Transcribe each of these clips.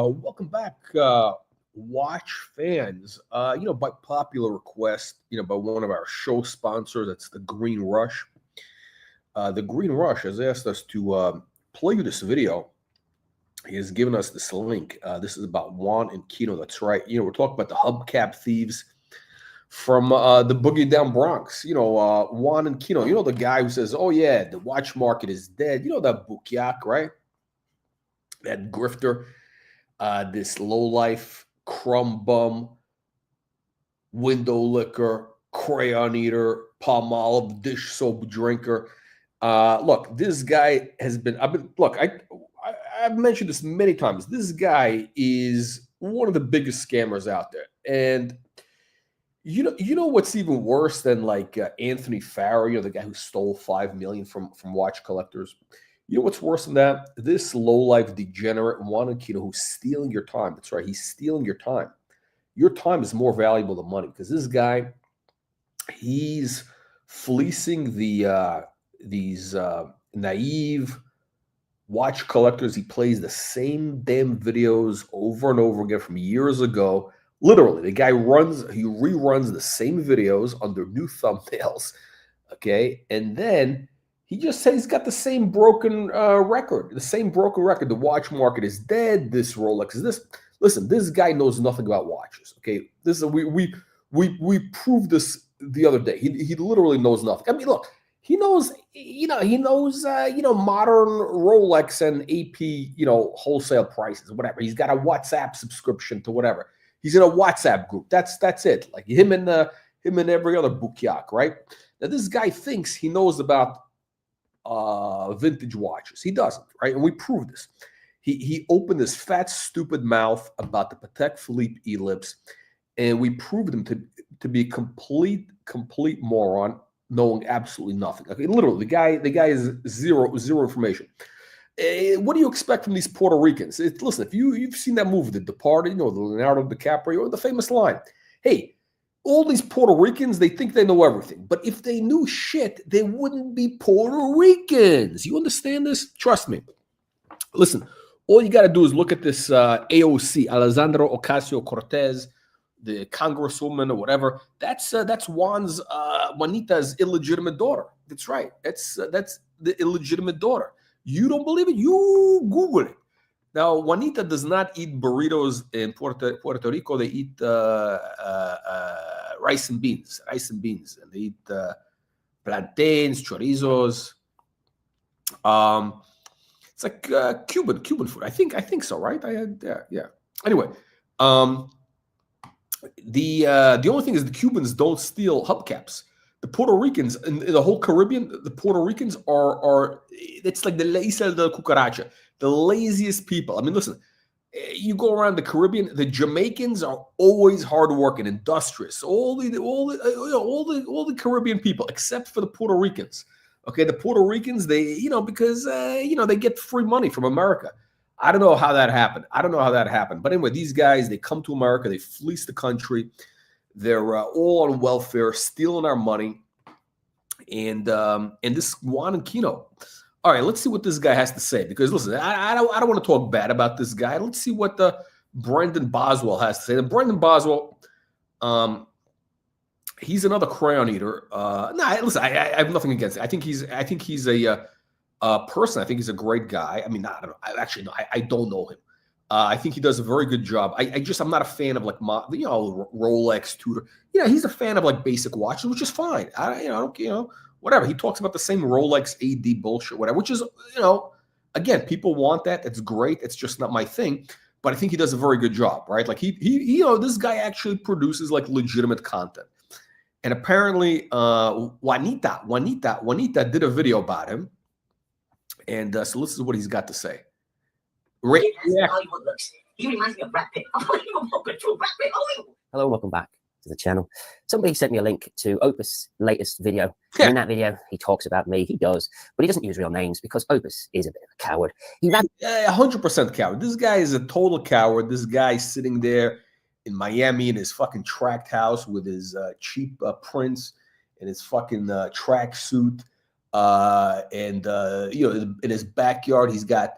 Welcome back, watch fans. By popular request, by one of our show sponsors, that's the Green Rush. The Green Rush has asked us to play you this video. He has given us this link. This is about Juan Kino. That's right. We're talking about the hubcap thieves from the boogie down Bronx. Juan Kino. The guy who says, "Oh yeah, the watch market is dead." That bukiak, right? That grifter. This lowlife, crumb bum, window licker, crayon eater, palm olive, dish soap drinker. Look, this guy has been. I've mentioned this many times. This guy is one of the biggest scammers out there, and you know what's even worse than like Anthony Farrow, the guy who stole $5 million from watch collectors. You know what's worse than that? This low-life degenerate Juan Kino who's stealing your time. That's right. He's stealing your time. Your time is more valuable than money because this guy, he's fleecing these naive watch collectors. He plays the same damn videos over and over again from years ago. Literally, the guy reruns the same videos under new thumbnails. Okay, and then he just said he's got the same broken record. The watch market is dead. This Rolex is this. Listen, this guy knows nothing about watches. Okay, this is we proved this the other day. He literally knows nothing. I mean, look, he knows modern Rolex and AP wholesale prices, whatever. He's got a WhatsApp subscription to whatever. He's in a WhatsApp group. That's it. Like him and every other bukiak, right? Now this guy thinks he knows about vintage watches. He doesn't, right? And we proved this. He opened his fat, stupid mouth about the Patek Philippe Ellipse, and we proved him to be a complete moron, knowing absolutely nothing. Okay, literally, the guy is zero information. What do you expect from these Puerto Ricans? Listen, if you've seen that movie, The Deported, the Leonardo DiCaprio, or the famous line, hey, all these Puerto Ricans, they think they know everything. But if they knew shit, they wouldn't be Puerto Ricans. You understand this? Trust me. Listen, all you got to do is look at this AOC, Alessandra Ocasio-Cortez, the congresswoman or whatever. That's Juanita's illegitimate daughter. That's right. That's the illegitimate daughter. You don't believe it? You Google it. Now, Juanita does not eat burritos in Puerto Rico. They eat rice and beans, and they eat plantains, chorizos. It's like Cuban food. I think so, right? Yeah. Anyway, the only thing is the Cubans don't steal hubcaps. The Puerto Ricans in the whole Caribbean, the Puerto Ricans are it's like the Isla Del Cucarachas, the laziest people. I mean, listen, you go around the Caribbean, the Jamaicans are always hardworking, industrious. All the Caribbean people, except for the Puerto Ricans. Okay, the Puerto Ricans, because they get free money from America. I don't know how that happened. But anyway, these guys, they come to America, they fleece the country. They're all on welfare, stealing our money, and this Juan Kino. All right, let's see what this guy has to say. Because listen, I don't want to talk bad about this guy. Let's see what Brendan Boswell has to say. And Brendan Boswell, he's another crayon eater. Listen, I have nothing against it. I think he's a person. I think he's a great guy. I mean, I don't know. I don't know him. I think he does a very good job. I'm not a fan of like Rolex, Tudor. He's a fan of like basic watches, which is fine. Whatever. He talks about the same Rolex AD bullshit, whatever. Which is, again, people want that. That's great. It's just not my thing. But I think he does a very good job, right? Like he this guy actually produces like legitimate content. And apparently, Juanita did a video about him. And so this is what he's got to say. Hollywood looks. He reminds me of Brad Pitt. Hello, welcome back to the channel. Somebody sent me a link to Opus' latest video. And in that video, he talks about me. He does, but he doesn't use real names because Opus is a bit of a coward. He ran 100% coward. This guy is a total coward. This guy sitting there in Miami in his fucking tract house with his cheap prints and his fucking track suit. In his backyard, he's got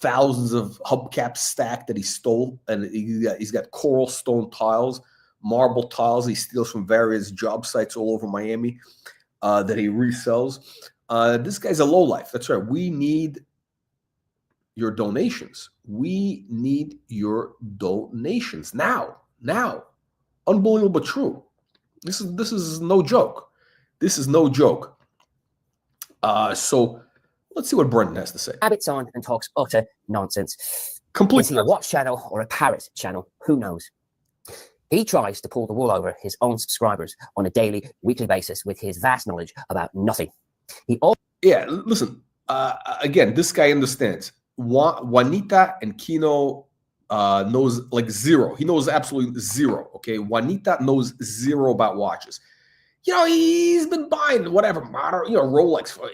thousands of hubcaps stacked that he stole, and he's got coral stone tiles, marble tiles he steals from various job sites all over Miami that he resells. This guy's a lowlife. That's right. We need your donations. We need your donations now. Unbelievable, but true. This is no joke. This is no joke. So let's see what Brendan has to say. Habits on and talks utter nonsense. Complete. Is he a watch channel or a parrot channel? Who knows? He tries to pull the wool over his own subscribers on a daily, weekly basis with his vast knowledge about nothing. Yeah, listen. Again, this guy understands. Juanita and Kino knows like zero. He knows absolutely zero. Okay, Juanita knows zero about watches. You know, he's been buying whatever modern, Rolex for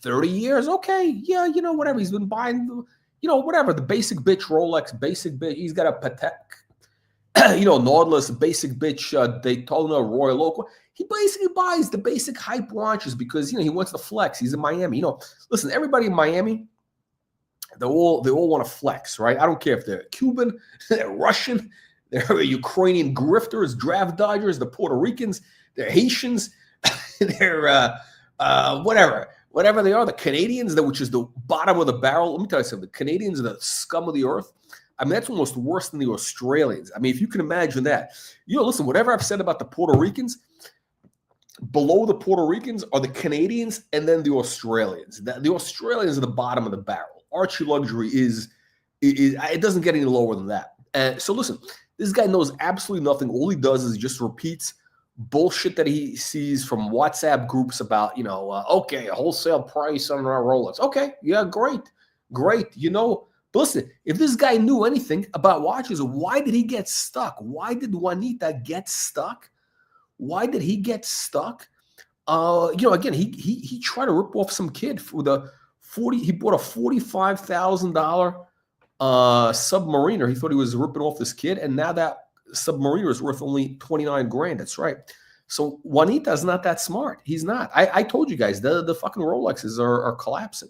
30 years. Okay, yeah, whatever. He's been buying, whatever, the basic bitch Rolex, basic bitch. He's got a Patek, Nautilus, basic bitch Daytona Royal Oak. He basically buys the basic hype watches because, he wants to flex. He's in Miami. Listen, everybody in Miami, they all want to flex, right? I don't care if they're Cuban, they're Russian, they're Ukrainian grifters, draft dodgers, the Puerto Ricans, they're Haitians, they're whatever they are, the Canadians, which is the bottom of the barrel. Let me tell you something. The Canadians are the scum of the earth. I mean, that's almost worse than the Australians. I mean, if you can imagine that. Listen, whatever I've said about the Puerto Ricans, below the Puerto Ricans are the Canadians and then the Australians. The Australians are the bottom of the barrel. Archie Luxury is it doesn't get any lower than that. So listen, this guy knows absolutely nothing. All he does is just repeats bullshit that he sees from WhatsApp groups about, okay, a wholesale price on our Rolex. Okay, yeah, great. But listen, if this guy knew anything about watches, why did he get stuck? Why did Juanita get stuck? Why did he get stuck? Again, he tried to rip off some kid for he bought a $45,000 Submariner. He thought he was ripping off this kid, and now that Submariner is worth only 29 grand. That's right. So Juanita is not that smart. He's not. I told you guys the fucking Rolexes are collapsing.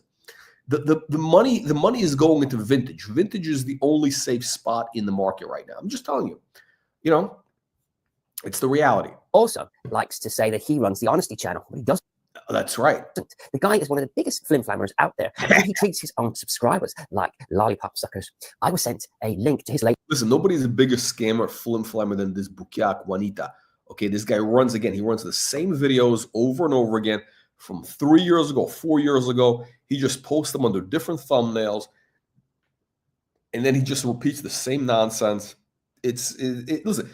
The money is going into vintage. Vintage is the only safe spot in the market right now. I'm just telling you. It's the reality. Also likes to say that he runs the Honesty channel, but he doesn't. That's right. The guy is one of the biggest flim-flammers out there. He treats his own subscribers like lollipop suckers. I was sent a link to his latest. Listen, nobody's a bigger scammer, flim-flammer than this Bukiak Juanita. Okay, this guy runs the same videos over and over again from 3 years ago, 4 years ago. He just posts them under different thumbnails, and then he just repeats the same nonsense. Listen,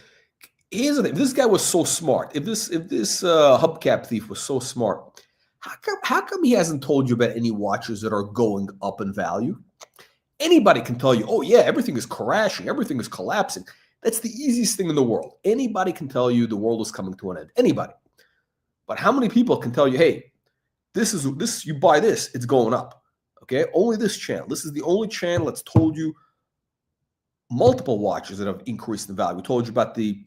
here's the thing. If this guy was so smart, if this hubcap thief was so smart, how come he hasn't told you about any watches that are going up in value? Anybody can tell you, oh yeah, everything is crashing, everything is collapsing. That's the easiest thing in the world. Anybody can tell you the world is coming to an end. Anybody. But how many people can tell you, hey, you buy this, it's going up. Okay, only this channel. This is the only channel that's told you multiple watches that have increased in value. We told you about the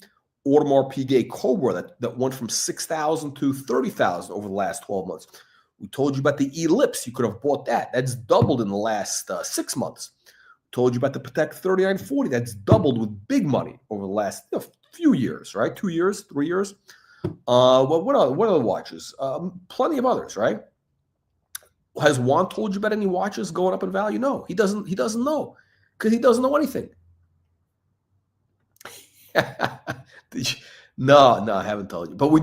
Audemars Piguet Cobra that went from 6,000 to 30,000 over the last 12 months. We told you about the Ellipse. You could have bought that. That's doubled in the last 6 months. We told you about the Patek 3940. That's doubled with big money over the last few years, right? 2 years, 3 years. What other watches? Plenty of others, right? Has Juan told you about any watches going up in value? No, he doesn't. He doesn't know because he doesn't know anything. No, I haven't told you. But we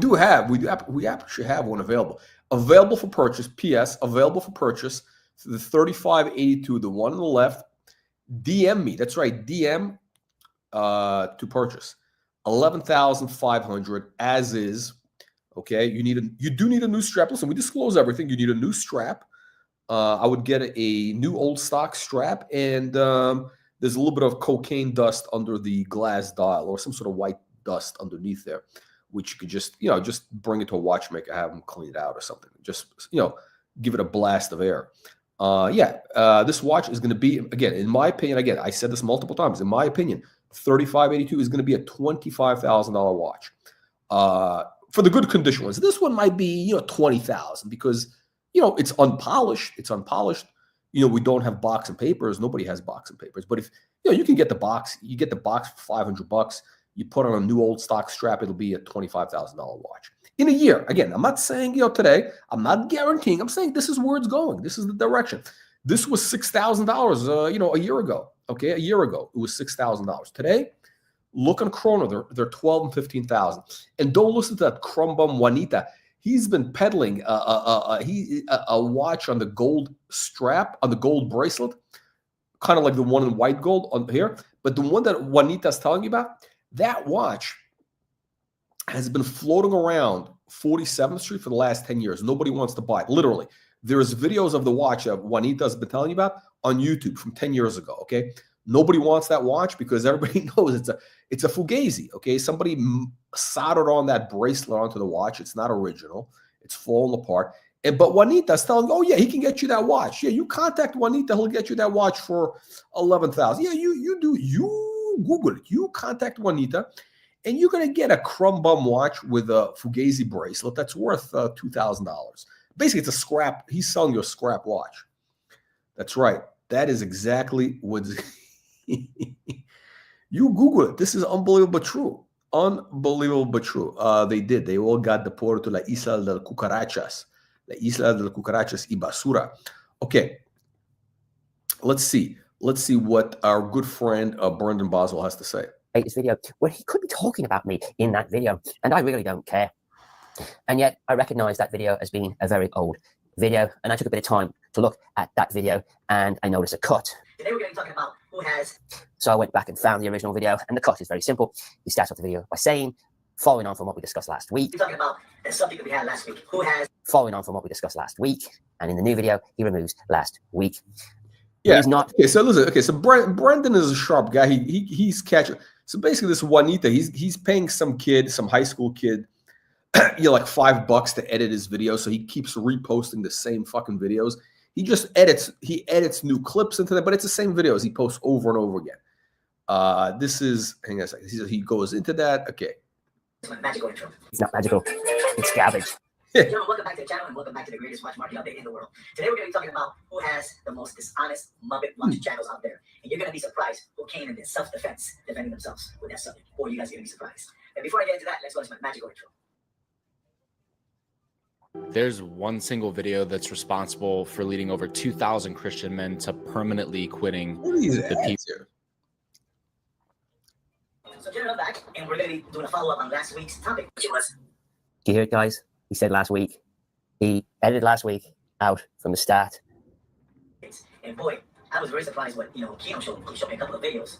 actually have one available for purchase. P.S. Available for purchase. The 3582, the one on the left. DM me. That's right. DM to purchase. 11,500 as is. Okay. You do need a new strap. Listen, we disclose everything. You need a new strap. I would get a new old stock strap, and there's a little bit of cocaine dust under the glass dial or some sort of white dust underneath there, which you could just bring it to a watchmaker, have them clean it out or something. Just, give it a blast of air. This watch is going to be, again, in my opinion, I said this multiple times, in my opinion, 3582 is going to be a $25,000 watch for the good condition ones. This one might be, $20,000 because, it's unpolished. we don't have box and papers. Nobody has box and papers. But if, you can get the box, you get the box for $500. You put on a new old stock strap, it'll be a $25,000 watch in a year. Again, I'm not saying, today, I'm not guaranteeing. I'm saying this is where it's going. This is the direction. This was $6,000, a year ago. Okay, a year ago, it was $6,000. Today, look on Chrono, they're 12 and 15,000. And don't listen to that crumb bum Juanita. He's been peddling a watch on the gold strap, on the gold bracelet, kind of like the one in white gold on here. But the one that Juanita's telling you about, that watch has been floating around 47th Street for the last 10 years. Nobody wants to buy it. Literally, there's videos of the watch that Juanita's been telling you about on YouTube from 10 years ago, okay? Nobody wants that watch because everybody knows it's a fugazi, okay? Somebody soldered on that bracelet onto the watch. It's not original. It's falling apart. But Juanita's telling, oh, yeah, he can get you that watch. Yeah, you contact Juanita, he'll get you that watch for $11,000. Yeah, you Google it. You contact Juanita, and you're going to get a crumb bum watch with a fugazi bracelet that's worth $2,000. Basically, it's a scrap. He's selling you a scrap watch. That's right. That is exactly what's... You Google it. This is unbelievable but true. Unbelievable but true. They did. They all got deported to la Isla del Cucarachas. La Isla del Cucarachas y Basura. Okay. Let's see. Let's see what our good friend Brendan Boswell has to say. This video where he could be talking about me in that video, and I really don't care. And yet I recognize that video as being a very old video, and I took a bit of time to look at that video, and I noticed a cut. Today we're going to be talking about who has. So I went back and found the original video, and the cut is very simple. He starts off the video by saying, following on from what we discussed last week. We're talking about the subject that we had last week. Who has. Following on from what we discussed last week, and in the new video, he removes last week. Yeah, he's not. Okay, so listen. Okay, so Brendan is a sharp guy. He's catching. So basically, this Juanita, he's paying some kid, some high school kid, like $5 to edit his video. So he keeps reposting the same fucking videos. He just edits new clips into them, but it's the same videos he posts over and over again. This is, hang on a second. He goes into that. Okay. It's my magical intro. It's not magical. It's garbage. Gentlemen, welcome back to the channel and welcome back to the greatest watch market update in the world. Today we're going to be talking about who has the most dishonest Muppet watch channels out there. And you're going to be surprised who came in self-defense, defending themselves with that subject. Or you guys are going to be surprised. And before I get into that, let's go to my magical intro. There's one single video that's responsible for leading over 2,000 Christian men to permanently quitting the people. So gentlemen, back, and we're going to be doing a follow-up on last week's topic, which was... Do you hear it, guys? He said last week. He edited last week out from the start. And boy, I was very surprised when, Kino showed me a couple of videos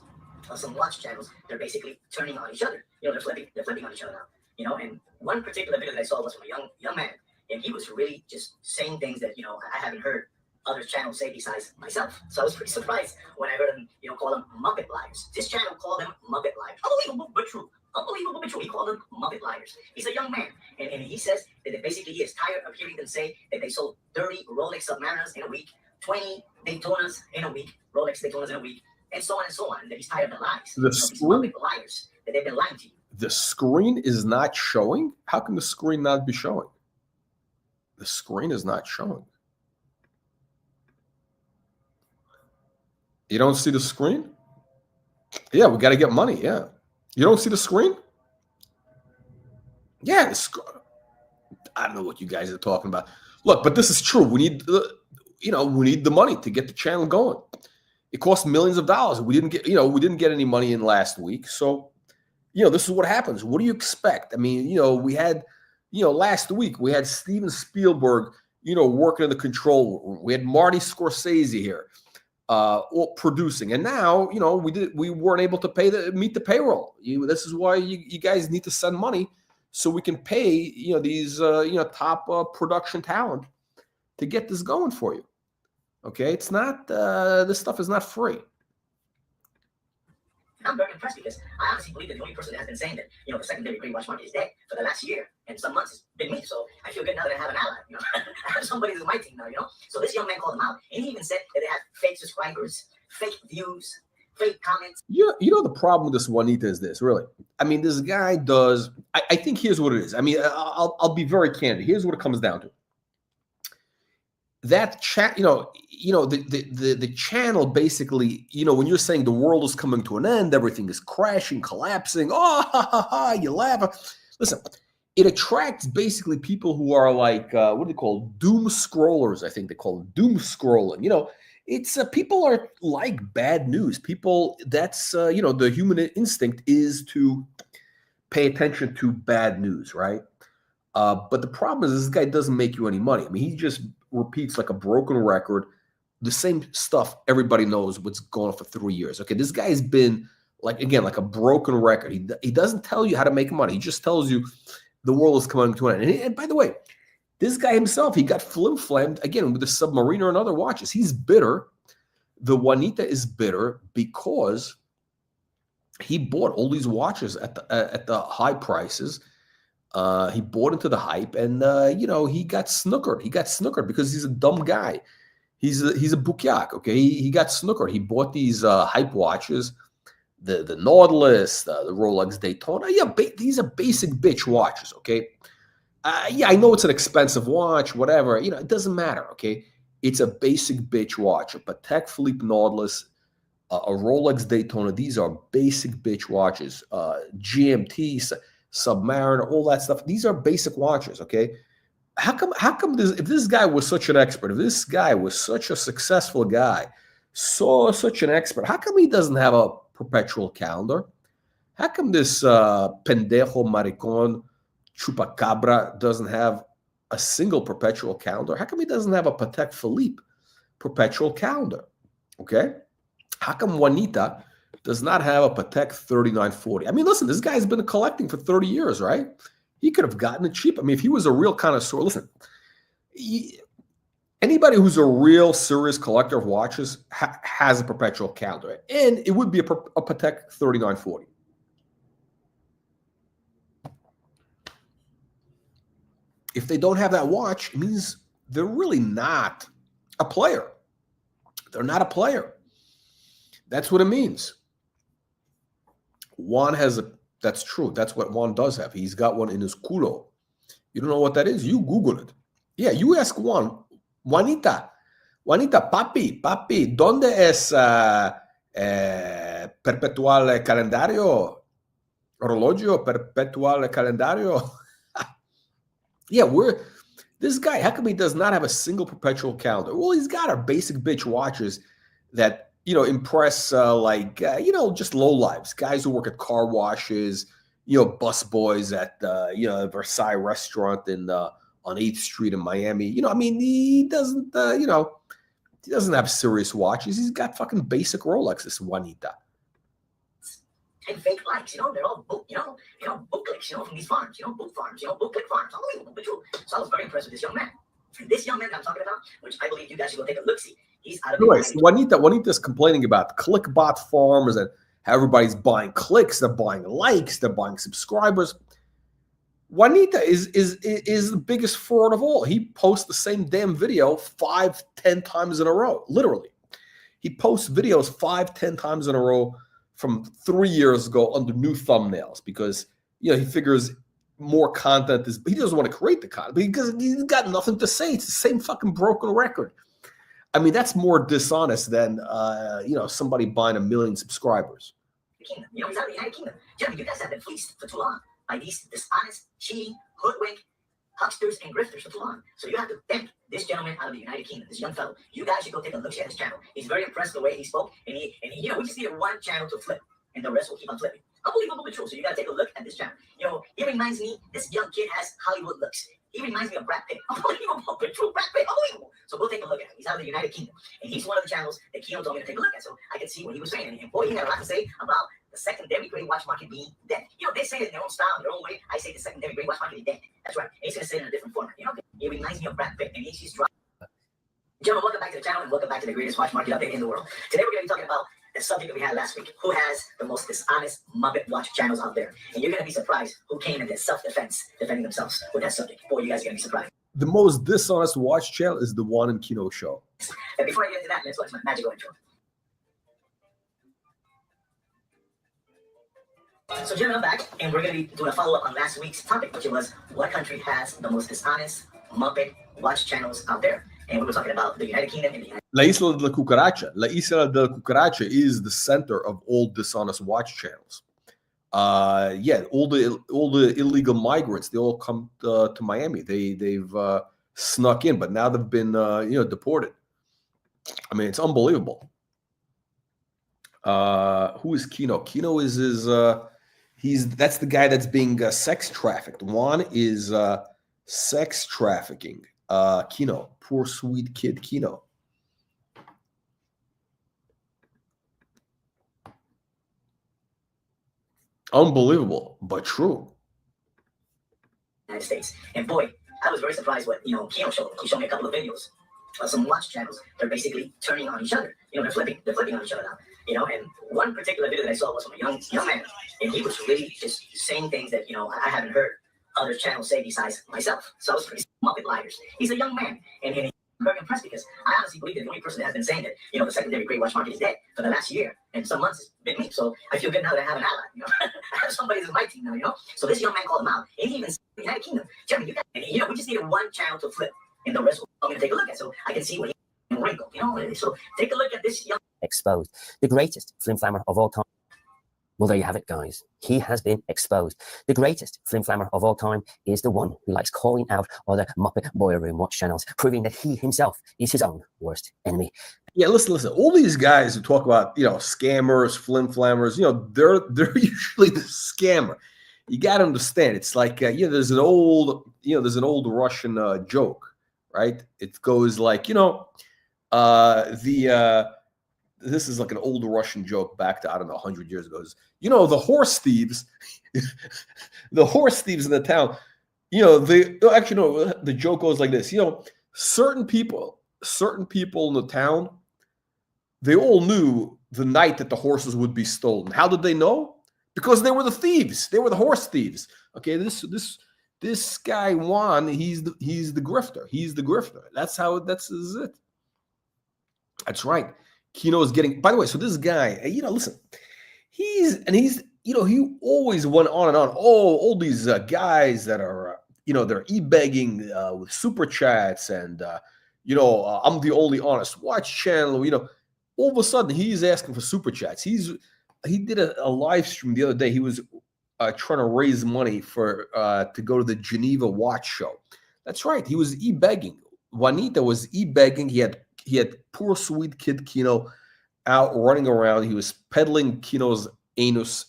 of some watch channels. They're basically turning on each other. They're flipping on each other now. And one particular video that I saw was from a young man, and he was really just saying things that, I haven't heard other channels say besides myself. So I was pretty surprised when I heard him, call them Muppet liars. This channel called them Muppet liars. Unbelievable but true. Unbelievable but true. He called them Muppet liars. He's a young man, and he says that basically he is tired of hearing them say that they sold 30 Rolex Submariners in a week, 20 Daytonas in a week, Rolex Daytonas in a week, and so on and so on. And that he's tired of the lies. These Muppet liars, that they've been lying to you. The screen is not showing? How can the screen not be showing? The screen is not showing. You don't see the screen? Yeah, we got to get money. Yeah. You don't see the screen? Yeah. I don't know what you guys are talking about. Look, but this is true. We need, we need the money to get the channel going. It costs millions of dollars. We didn't get any money in last week. So, this is what happens. What do you expect? I mean, we had, last week we had Steven Spielberg, working in the control room. We had Marty Scorsese here. Producing, and now we weren't able to meet the payroll. This is why you guys need to send money so we can pay these top production talent to get this going for you. Okay, it's not this stuff is not free. I'm very impressed because I honestly believe that the only person that has been saying that the secondary green watch market is dead for the last year and some months has been me. So I feel good now that I have an ally. I have somebody that's my team now. So this young man called him out, and he even said that they have fake subscribers, fake views, fake comments. The problem with this Juanita is this, really. I mean, this guy does. I think here's what it is. I mean, I'll be very candid. Here's what it comes down to. that chat, the channel basically, when you're saying the world is coming to an end, everything is crashing, collapsing, oh, ha, ha, ha, you laugh. Listen, it attracts basically people who are like, what do they call doom scrollers? I think they call it doom scrolling. It's people are like bad news. People, that's, the human instinct is to pay attention to bad news, right? But the problem is this guy doesn't make you any money. I mean, he just repeats like a broken record, the same stuff everybody knows what's going on for 3 years. Okay, this guy's been like a broken record. He doesn't tell you how to make money. He just tells you the world is coming to an end. And by the way, this guy himself, he got flim-flammed again with the Submariner and other watches. He's bitter. The Juanita is bitter because he bought all these watches at the high prices. He bought into the hype, and he got snookered. He got snookered because he's a dumb guy. He's a bukyak. Okay, he got snookered. He bought these hype watches, the Nautilus, the Rolex Daytona. Yeah, these are basic bitch watches. Okay, I know it's an expensive watch, whatever. It doesn't matter. Okay, it's a basic bitch watch. A Patek Philippe Nautilus, a Rolex Daytona. These are basic bitch watches. GMT. Submariner, all that stuff. These are basic watches, okay? How come if this guy was such an expert, if this guy was such a successful guy, such an expert, how come he doesn't have a perpetual calendar? How come this pendejo maricon chupacabra doesn't have a single perpetual calendar? How come he doesn't have a Patek Philippe perpetual calendar? Okay? How come Juanita does not have a Patek 3940? I mean, listen, this guy's been collecting for 30 years, right? He could have gotten it cheap. I mean, if he was a real connoisseur, listen, anybody who's a real serious collector of watches has a perpetual calendar, and it would be a Patek 3940. If they don't have that watch, it means they're really not a player. They're not a player. That's what it means. Juan has that's true. That's what Juan does have. He's got one in his culo. You don't know what that is? You Google it. Yeah, you ask Juan. Juanita, papi, ¿dónde es perpetual calendario? Orologio perpetual calendario? Yeah, this guy, how come he does not have a single perpetual calendar? Well, he's got our basic bitch watches that impress just low lives, guys who work at car washes, bus boys at Versailles restaurant on 8th Street in Miami. He doesn't he doesn't have serious watches. He's got fucking basic Rolexes, Juanita. And fake likes, they're all book, book clicks, from these farms, book farms, book click farms, unbelievable, but true. So I was very impressed with this young man. And this young man that I'm talking about, which I believe you guys should go take a look-see. He's out of anyways, Juanita's complaining about clickbot farms and how everybody's buying clicks, they're buying likes, they're buying subscribers. Juanita is the biggest fraud of all. He posts the same damn video 5-10 times in a row, literally. He posts videos 5-10 times in a row from 3 years ago under new thumbnails because he figures more content is. He doesn't want to create the content because he's got nothing to say. It's the same fucking broken record. I mean, that's more dishonest than somebody buying 1 million subscribers. Kingdom. He's out of the United Kingdom. Gentlemen, you guys have been fleeced for too long by these dishonest, cheating, hoodwink, hucksters, and grifters for too long. So you have to thank this gentleman out of the United Kingdom, this young fellow. You guys should go take a look at his channel. He's very impressed with the way he spoke, and he we just needed one channel to flip, and the rest will keep on flipping. Unbelievable but true. So you gotta take a look at this channel. He reminds me, this young kid has Hollywood looks. He reminds me of Brad Pitt. Unbelievable but true. Brad Pitt, unbelievable. So go take a look at him. He's out of the United Kingdom, and he's one of the channels that Kino told me to take a look at. So I could see what he was saying, and boy, he had a lot to say about the secondary gray watch market being dead. They say it in their own style, in their own way. I say the secondary gray watch market is dead. That's right. And he's gonna say it in a different format. It reminds me of Brad Pitt, and he's dropped. Gentlemen, welcome back to the channel, and welcome back to the greatest watch market out there in the world. Today we're gonna be talking about the subject that we had last week. Who has the most dishonest Muppet watch channels out there? And you're going to be surprised who came in their self-defense, defending themselves with that subject. Boy, you guys are going to be surprised. The most dishonest watch channel is the Juan Kino show. And before I get into that, let's watch my magical intro. So, gentlemen, I'm back, and we're going to be doing a follow-up on last week's topic, which was what country has the most dishonest Muppet watch channels out there? and we were talking about the United Kingdom and the United La Isla del Cucaracha. La Isla del Cucaracha is the center of all dishonest watch channels. Yeah, all the illegal migrants, they all come to Miami. They've snuck in, but now they've been deported. I mean, it's unbelievable. Who is Kino? Kino is that's the guy that's being sex trafficked. Juan is sex trafficking. Kino, poor sweet kid Kino. Unbelievable, but true. United States. And boy, I was very surprised what Kino showed. He showed me a couple of videos of some watch channels. They're basically turning on each other. They're flipping on each other now. And one particular video that I saw was from a young man, and he was really just saying things that I haven't heard other channels say besides myself. So I was pretty Muppet liars. He's a young man, and he's very impressed because I honestly believe that the only person that has been saying that the secondary gray watch market is dead for the last year and some months has been me. So I feel good now that I have an ally. I have somebody who's my team now. So this young man called him out, and he even said, the United Kingdom, Jeremy, we just needed one channel to flip, and the rest I'm going to take a look at, so I can see what he wrinkle. So take a look at this young. Exposed, the greatest flim-flammer of all time. Well, there you have it, guys. He has been exposed. The greatest flim-flammer of all time is the one who likes calling out other Muppet boiler room watch channels, proving that he himself is his own worst enemy. Yeah, listen. All these guys who talk about scammers, flim-flammers, they're usually the scammer. You got to understand. It's like there's an old Russian joke, right? It goes like this is like an old Russian joke back to, I don't know, 100 years ago. The horse thieves, the horse thieves in the town, the joke goes like this. Certain people in the town, they all knew the night that the horses would be stolen. How did they know? Because they were the thieves. They were the horse thieves. Okay, this guy Juan, he's the grifter. He's the grifter. That's it. That's right. Kino is getting, by the way, so this guy, listen, he always went on and on. Oh, all these guys that are, they're e-begging with super chats and, I'm the only honest watch channel, all of a sudden he's asking for super chats. He did a live stream the other day. He was trying to raise money for to go to the Geneva watch show. That's right. He was e-begging. Juanita was e-begging. He had poor sweet kid Kino out running around. He was peddling Kino's anus,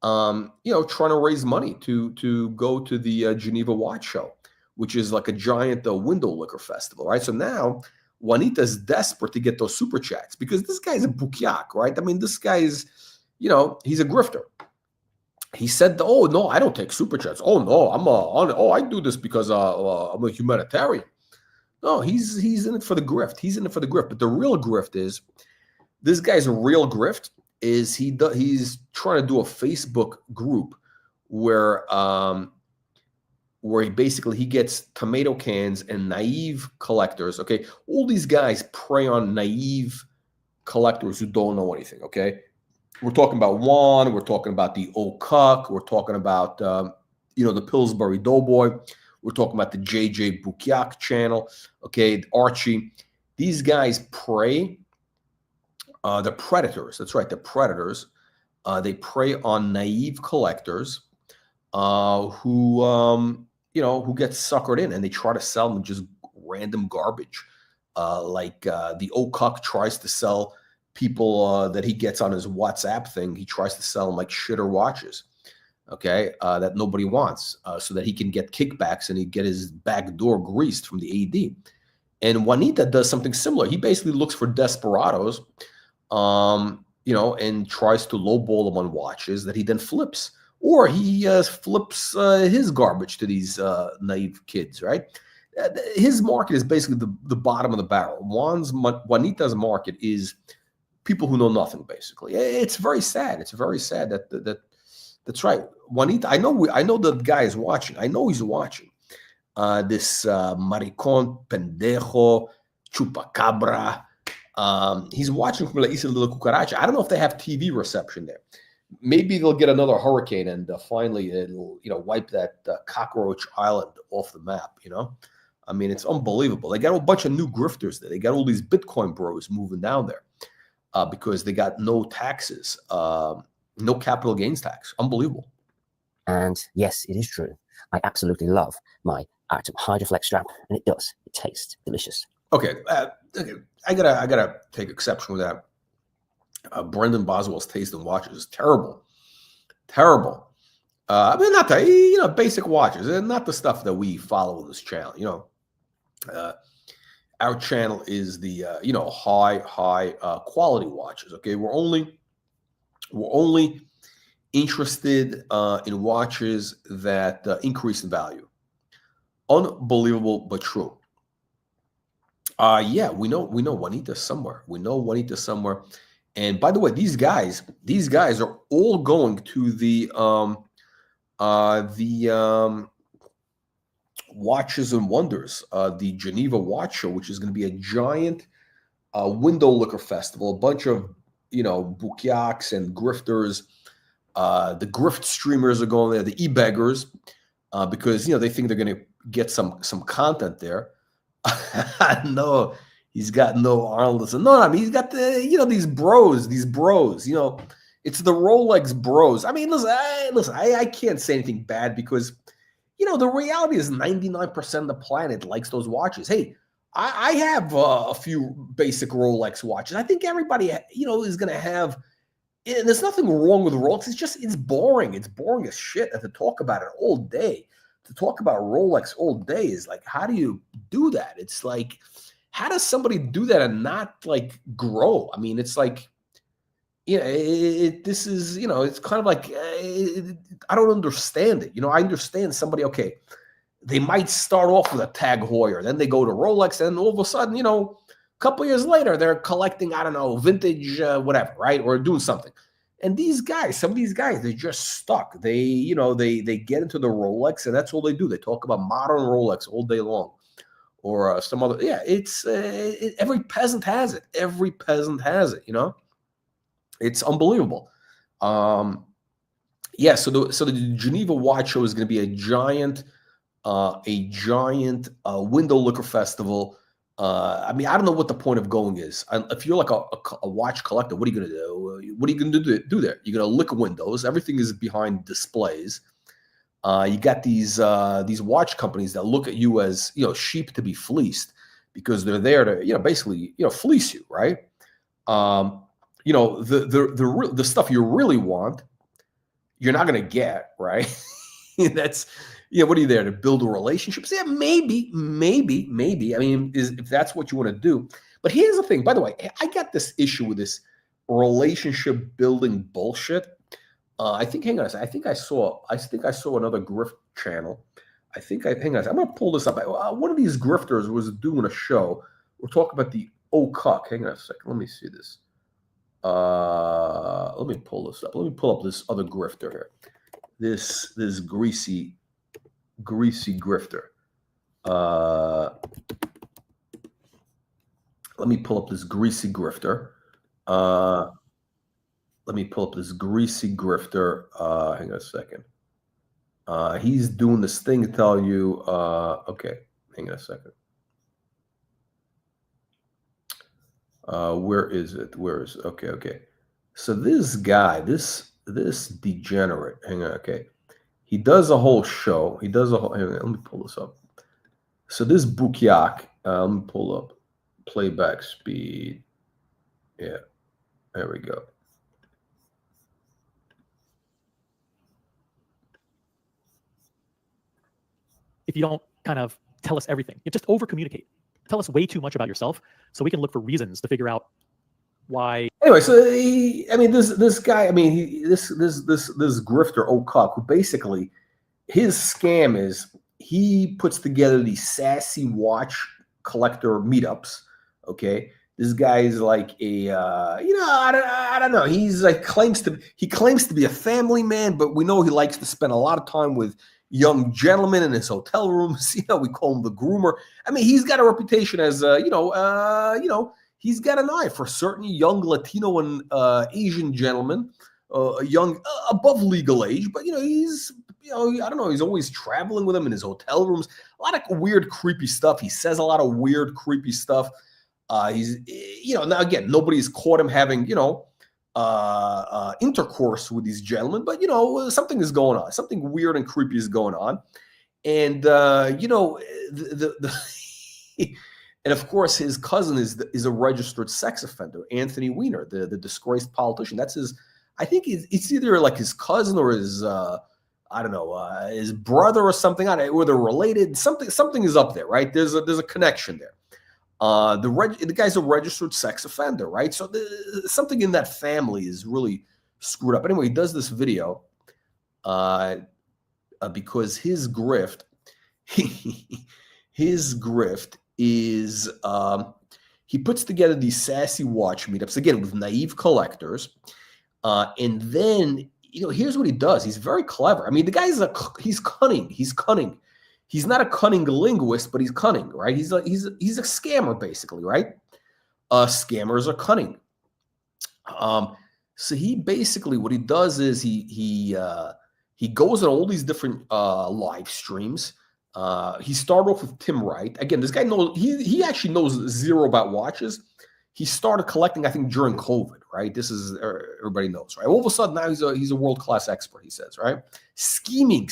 trying to raise money to go to the Geneva watch show, which is like a giant window liquor festival, right? So now Juanita's desperate to get those super chats because this guy's a bukiak, right? I mean, this guy is, he's a grifter. He said, "Oh no, I don't take super chats. Oh no, I do this because I'm a humanitarian." No, he's in it for the grift. He's in it for the grift. But the real grift is, this guy's real grift is he's trying to do a Facebook group where he gets tomato cans and naive collectors. Okay, all these guys prey on naive collectors who don't know anything. Okay, we're talking about Juan. We're talking about the Cuck. We're talking about the Pillsbury Doughboy. We're talking about the JJ Bukiak channel, okay, Archie. These guys prey, the predators. That's right, the predators. They prey on naive collectors who get suckered in, and they try to sell them just random garbage. Like the Cuck tries to sell people that he gets on his WhatsApp thing. He tries to sell them like shitter watches. Okay, that nobody wants, so that he can get kickbacks and he get his back door greased from the AD. And Juanita does something similar. He basically looks for desperados, and tries to lowball them on watches that he then flips, or he flips his garbage to these naive kids. Right? His market is basically the bottom of the barrel. Juanita's market is people who know nothing. Basically, it's very sad. It's very sad that. That's right. Juanita, I know the guy is watching. I know he's watching. This maricon, pendejo, chupacabra. He's watching from La Isla Del Cucarachas. I don't know if they have TV reception there. Maybe they'll get another hurricane and finally it'll wipe that cockroach island off the map. I mean, it's unbelievable. They got a bunch of new grifters there. They got all these Bitcoin bros moving down there because they got no taxes, no capital gains tax. Unbelievable. And yes, it is true. I absolutely love my Artem Hydroflex strap, and it does. It tastes delicious. Okay, I gotta take exception with that. Brendan Boswell's taste in watches is terrible, terrible. I mean, not the basic watches, and not the stuff that we follow on this channel. Our channel is the high quality watches. Okay, we're only interested in watches that increase in value. Unbelievable, but true. Yeah, we know Juanita somewhere. We know Juanita somewhere. And by the way, these guys are all going to the Watches and Wonders, the Geneva Watch Show, which is going to be a giant window liquor festival. A bunch of bukiaks and grifters. The grift streamers are going there. The e-beggars, because they think they're going to get some content there. No, he's got no Arnold. No, I mean, he's got the these bros. It's the Rolex bros. I mean, listen, I can't say anything bad because the reality is 99% of the planet likes those watches. Hey, I have a few basic Rolex watches. I think everybody is going to have. And there's nothing wrong with Rolex. It's boring. It's boring as shit. And to talk about it all day, to talk about Rolex all day is like, how do you do that? It's like, how does somebody do that and not like grow? I mean, it's like, this is, it's kind of like, I don't understand it. I understand somebody, okay, they might start off with a Tag Heuer, then they go to Rolex, and all of a sudden, a couple years later, they're collecting, I don't know, vintage, whatever, right? Or doing something. And some of these guys, they're just stuck. They get into the Rolex, and that's all they do. They talk about modern Rolex all day long, or some other. Yeah, it's every peasant has it. Every peasant has it. It's unbelievable. Yeah. So the Geneva Watch Show is going to be a giant window liquor festival. I mean, I don't know what the point of going is. If you're like a watch collector, what are you going to do? What are you going to do there? You're going to lick windows. Everything is behind displays. You got these watch companies that look at you as sheep to be fleeced because they're there to basically fleece you, right? The stuff you really want, you're not going to get, right? That's. What are you there to build a relationship? Yeah, maybe. I mean, if that's what you want to do. But here's the thing. By the way, I got this issue with this relationship building bullshit. I think. Hang on a second. I think I saw another grift channel. Hang on a second. I'm gonna pull this up. One of these grifters was doing a show. We're talking about the cuck. Hang on a second. Let me see this. Let me pull this up. Let me pull up this other grifter here. This greasy grifter. Let me pull up this greasy grifter. Hang on a second. He's doing this thing to tell you. Okay, hang on a second. Where is it? Okay. So this guy, this degenerate. Hang on. Okay. He does a whole show. Hang on, let me pull this up. So this Bukiak, let me pull up playback speed. Yeah, there we go. If you don't kind of tell us everything, you just over communicate. Tell us way too much about yourself, so we can look for reasons to figure out why. Anyway, so this guy, this grifter O'Cuck, who basically his scam is he puts together these sassy watch collector meetups. Okay, this guy is like a I don't know. He's like claims to be a family man, but we know he likes to spend a lot of time with young gentlemen in his hotel rooms. We call him the groomer. I mean, he's got a reputation as he's got an eye for certain young Latino and Asian gentlemen, young above legal age, but he's I don't know, he's always traveling with him in his hotel rooms. A lot of weird, creepy stuff. He says a lot of weird, creepy stuff. He's, now again, nobody's caught him having, intercourse with these gentlemen, but something is going on. Something weird and creepy is going on. And and of course, his cousin is a registered sex offender, Anthony Weiner, the disgraced politician. That's his. I think it's either like his cousin or his his brother or something. Or they're related. Something is up there, right? There's a connection there. The guy's a registered sex offender, right? So something in that family is really screwed up. Anyway, he does this video because his grift is he puts together these sassy watch meetups, again, with naive collectors. And then, here's what he does. He's very clever. I mean, the guy's he's cunning. He's cunning. He's not a cunning linguist, but he's cunning, right? He's a scammer, basically, right? Scammers are cunning. So he basically, what he does is he goes on all these different live streams. He started off with Tim Wright. Again, this guy knows, he actually knows zero about watches. He started collecting, I think, during COVID, right? This is, everybody knows, right? All of a sudden now he's a world-class expert, he says, right? Scheming.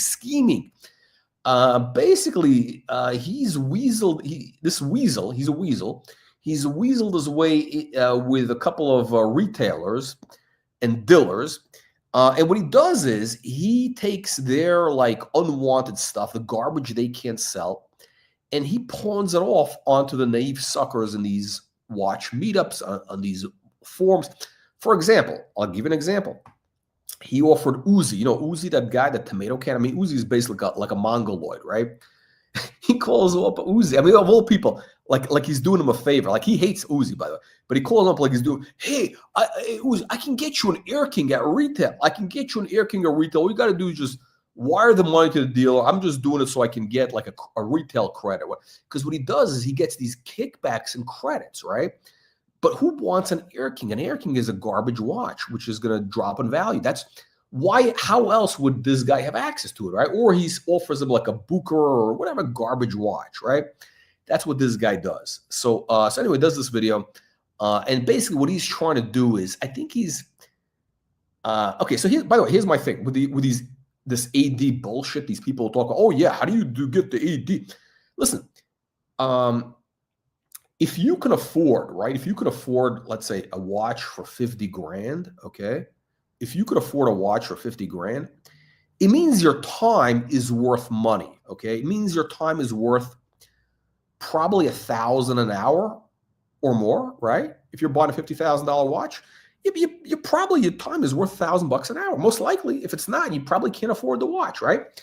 Basically, he's weaseled, he's a weasel. He's weaseled his way with a couple of retailers and dealers. And what he does is he takes their unwanted stuff, the garbage they can't sell, and he pawns it off onto the naive suckers in these watch meetups on these forums. For example, I'll give you an example. He offered Uzi, Uzi, that guy, the tomato can. I mean, Uzi is basically like a mongoloid, right? He calls up Uzi. I mean, of all people, like he's doing him a favor. Like, he hates Uzi, by the way, but he calls him up like he's doing, hey, Uzi, I can get you an Air King at retail. All you got to do is just wire the money to the dealer. I'm just doing it so I can get like a retail credit. Because what he does is he gets these kickbacks and credits, right? But who wants an Air King? An Air King is a garbage watch, which is going to drop in value. That's why. How else would this guy have access to it, right? Or he offers him like a Booker or whatever garbage watch, right? That's what this guy does. So anyway, does this video, and basically what he's trying to do is, I think he's okay. So by the way, here's my thing with this AD bullshit. These people talk, oh yeah, how do you get the AD? Listen, if you can afford, right? If you could afford, let's say, a watch for 50 grand, okay? If you could afford a watch for 50 grand, it means your time is worth money, okay? It means your time is worth probably $1,000 an hour or more, right? If you're buying a $50,000 watch, you probably, your time is worth $1,000 an hour. Most likely, if it's not, you probably can't afford the watch, right?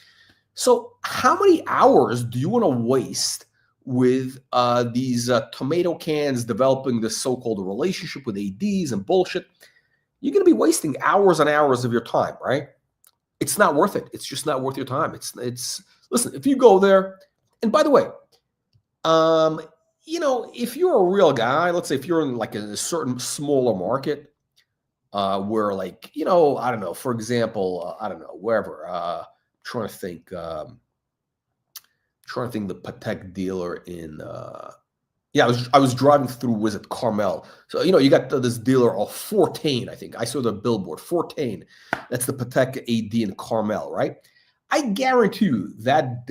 So how many hours do you want to waste with these tomato cans developing this so-called relationship with ADs and bullshit? You're going to be wasting hours and hours of your time, right? It's not worth it. It's just not worth your time. It's listen, if you go there, and by the way, if you're a real guy, let's say if you're in like a certain smaller market, where I don't know, for example, I don't know, wherever, trying to think the Patek dealer in I was driving through Carmel. So you got this dealer of Fortain, I think. I saw the billboard, Fortain. That's the Patek AD in Carmel, right? I guarantee you that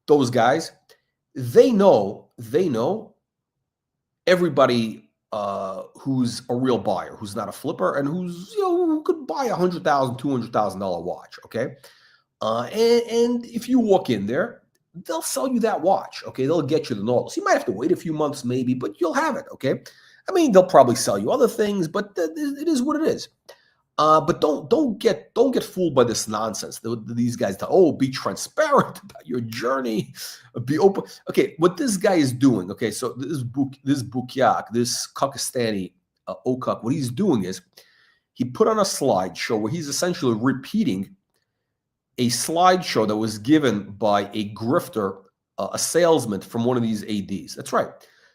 those guys, they know everybody who's a real buyer, who's not a flipper, and who's who could buy a $100,000, $200,000 watch, okay? And if you walk in there, they'll sell you that watch, okay? They'll get you the Nautilus. You might have to wait a few months maybe, but you'll have it, okay? I mean, they'll probably sell you other things, but it is what it is. But don't get fooled by this nonsense. These guys tell, be transparent about your journey, be open. Okay, what this guy is doing, okay, so this Bukyak, this Kakistani Okak, what he's doing is he put on a slideshow where he's essentially repeating a slideshow that was given by a grifter, a salesman from one of these ADs. That's right.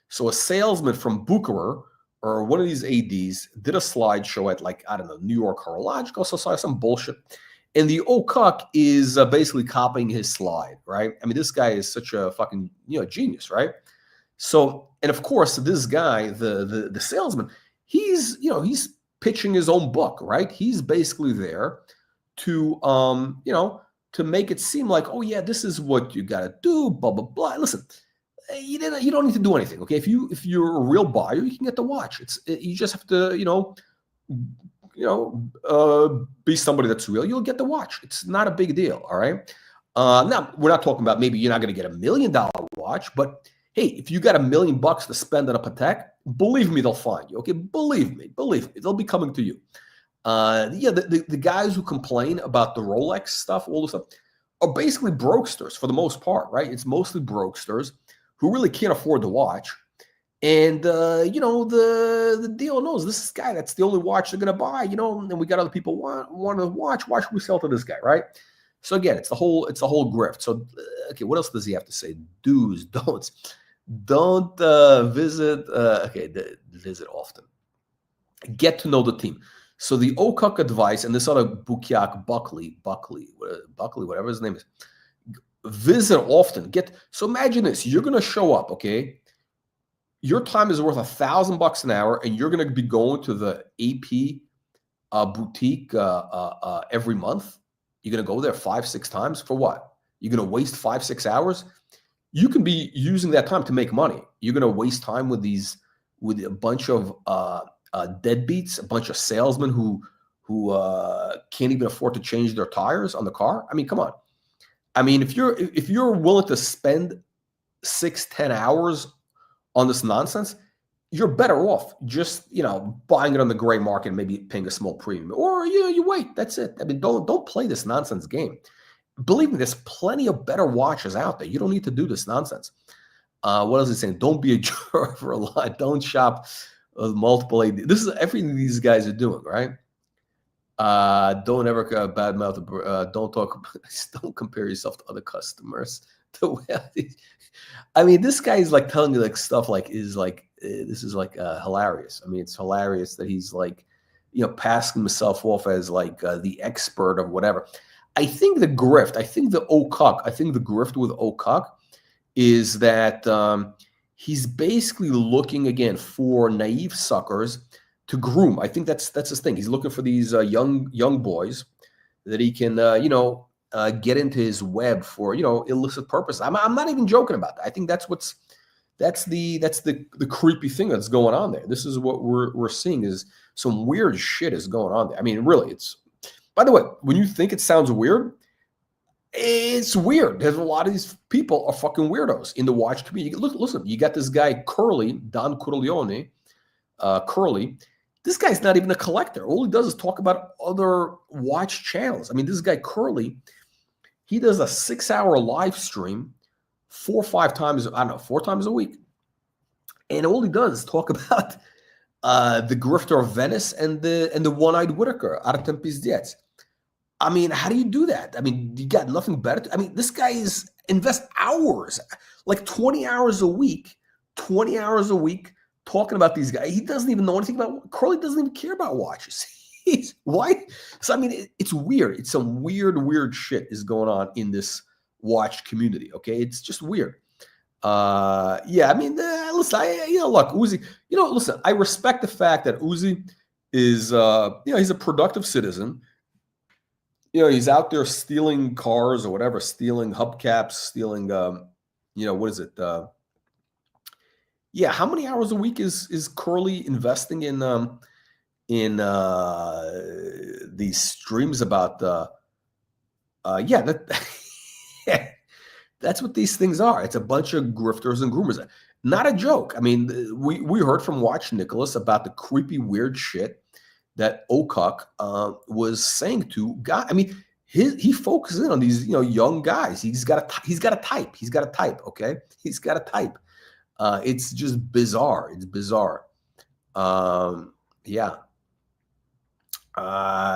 So a salesman from Bucherer or one of these ADs did a slideshow at, like, I don't know, New York Horological Society, some bullshit. And the Okuk is basically copying his slide, right? I mean, this guy is such a fucking, genius, right? So, and of course, this guy, the salesman, he's pitching his own book, right? He's basically there to, to make it seem like, oh yeah, this is what you got to do, blah, blah, blah. Listen, you don't need to do anything, okay? If you're a real buyer, you can get the watch. You just have to, be somebody that's real. You'll get the watch. It's not a big deal, all right? Now, we're not talking about maybe you're not going to get $1 million watch, but hey, if you got $1 million to spend on a Patek, believe me, they'll find you, okay? Believe me, they'll be coming to you. The guys who complain about the Rolex stuff, all this stuff, are basically brokesters for the most part, right? It's mostly brokesters who really can't afford the watch. And, the deal knows this guy, that's the only watch they're going to buy, and we got other people want to watch. Why should we sell to this guy, right? So again, it's the whole grift. So, okay, what else does he have to say? Do's, don'ts. Don't visit, visit often. Get to know the team. So the Okuk advice, and this other Bukiak, Buckley, whatever his name is, visit often. So imagine this, you're going to show up, okay? Your time is worth $1,000 an hour, and you're going to be going to the AP boutique every month. You're going to go there 5-6 times for what? You're going to waste 5-6 hours. You can be using that time to make money. You're going to waste time with a bunch of deadbeats, a bunch of salesmen who can't even afford to change their tires on the car. I mean, come on. I mean, if you're willing to spend 6-10 hours on this nonsense, you're better off just, buying it on the gray market and maybe paying a small premium. Or, you wait. That's it. I mean, don't play this nonsense game. Believe me, there's plenty of better watches out there. You don't need to do this nonsense. What else is he saying? Don't be a jerk for a lot. Don't shop with multiple AD. This is everything these guys are doing, right? Don't ever badmouth. Don't compare yourself to other customers. I mean, this guy is like telling you like stuff like this is like hilarious. I mean, it's hilarious that he's like, passing himself off as like the expert of whatever. I think the grift with Okuk is that he's basically looking again for naive suckers to groom. I think that's his thing. He's looking for these young boys that he can get into his web for illicit purposes. I'm not even joking about that. I think that's the creepy thing that's going on there. This is what we're seeing is some weird shit is going on there. I mean, really, it's. By the way, when you think it sounds weird, it's weird. There's a lot of these people are fucking weirdos in the watch community. Listen, you got this guy Curly, Don Corleone, Curly. This guy's not even a collector. All he does is talk about other watch channels. I mean, this guy Curly, he does a 6-hour live stream 4 or 5 times, 4 times a week. And all he does is talk about the grifter of Venice and the one-eyed Whitaker, Artem Pizdiets. I mean, how do you do that? I mean, you got nothing better. This guy invest hours, like 20 hours a week, talking about these guys. He doesn't even know anything about. Curly doesn't even care about watches. He's white. So I mean, it's weird. It's some weird shit is going on in this watch community. Okay, it's just weird. Yeah, I mean, listen, look, Uzi. Listen, I respect the fact that Uzi is, he's a productive citizen. He's out there stealing cars or whatever, stealing hubcaps, stealing, what is it? How many hours a week is Curly investing in these streams about that's what these things are. It's a bunch of grifters and groomers. Not a joke. I mean, we heard from Watch Nicholas about the creepy, weird shit that Okuk was saying to guys. I mean, he focuses in on these young guys. He's got a type. Okay, he's got a type. It's just bizarre. It's bizarre.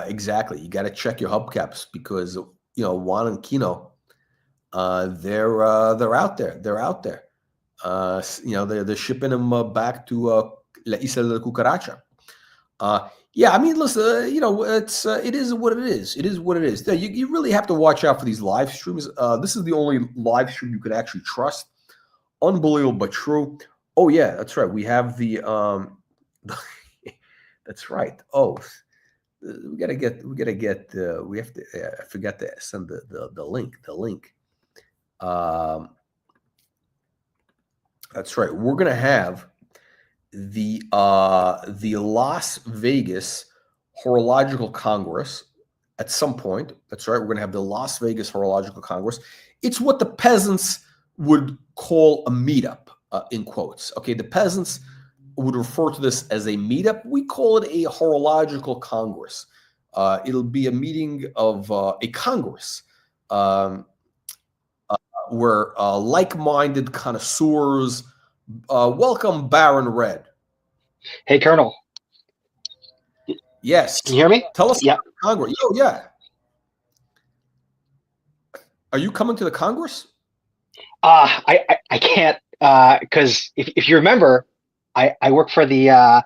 Exactly. You got to check your hubcaps because Juan and Kino, they're out there. They're shipping them back to La Isla Del Cucarachas. Yeah, I mean, listen, it is what it is. It is what it is. You really have to watch out for these live streams. This is the only live stream you can actually trust. Unbelievable, but true. Oh yeah, that's right. We have the that's right. Oh, we have to. I forgot to send the link. That's right. We're gonna have the Las Vegas Horological Congress at some point. That's right. We're going to have the Las Vegas Horological Congress. It's what the peasants would call a meetup, in quotes. Okay, the peasants would refer to this as a meetup. We call it a horological congress. It'll be a meeting of a congress where like-minded connoisseurs welcome Baron Red. Hey, Colonel. Yes. Can you hear me? Tell us Yeah. about the Congress. Oh, yeah. Are you coming to the Congress? I can't because if you remember, I work for the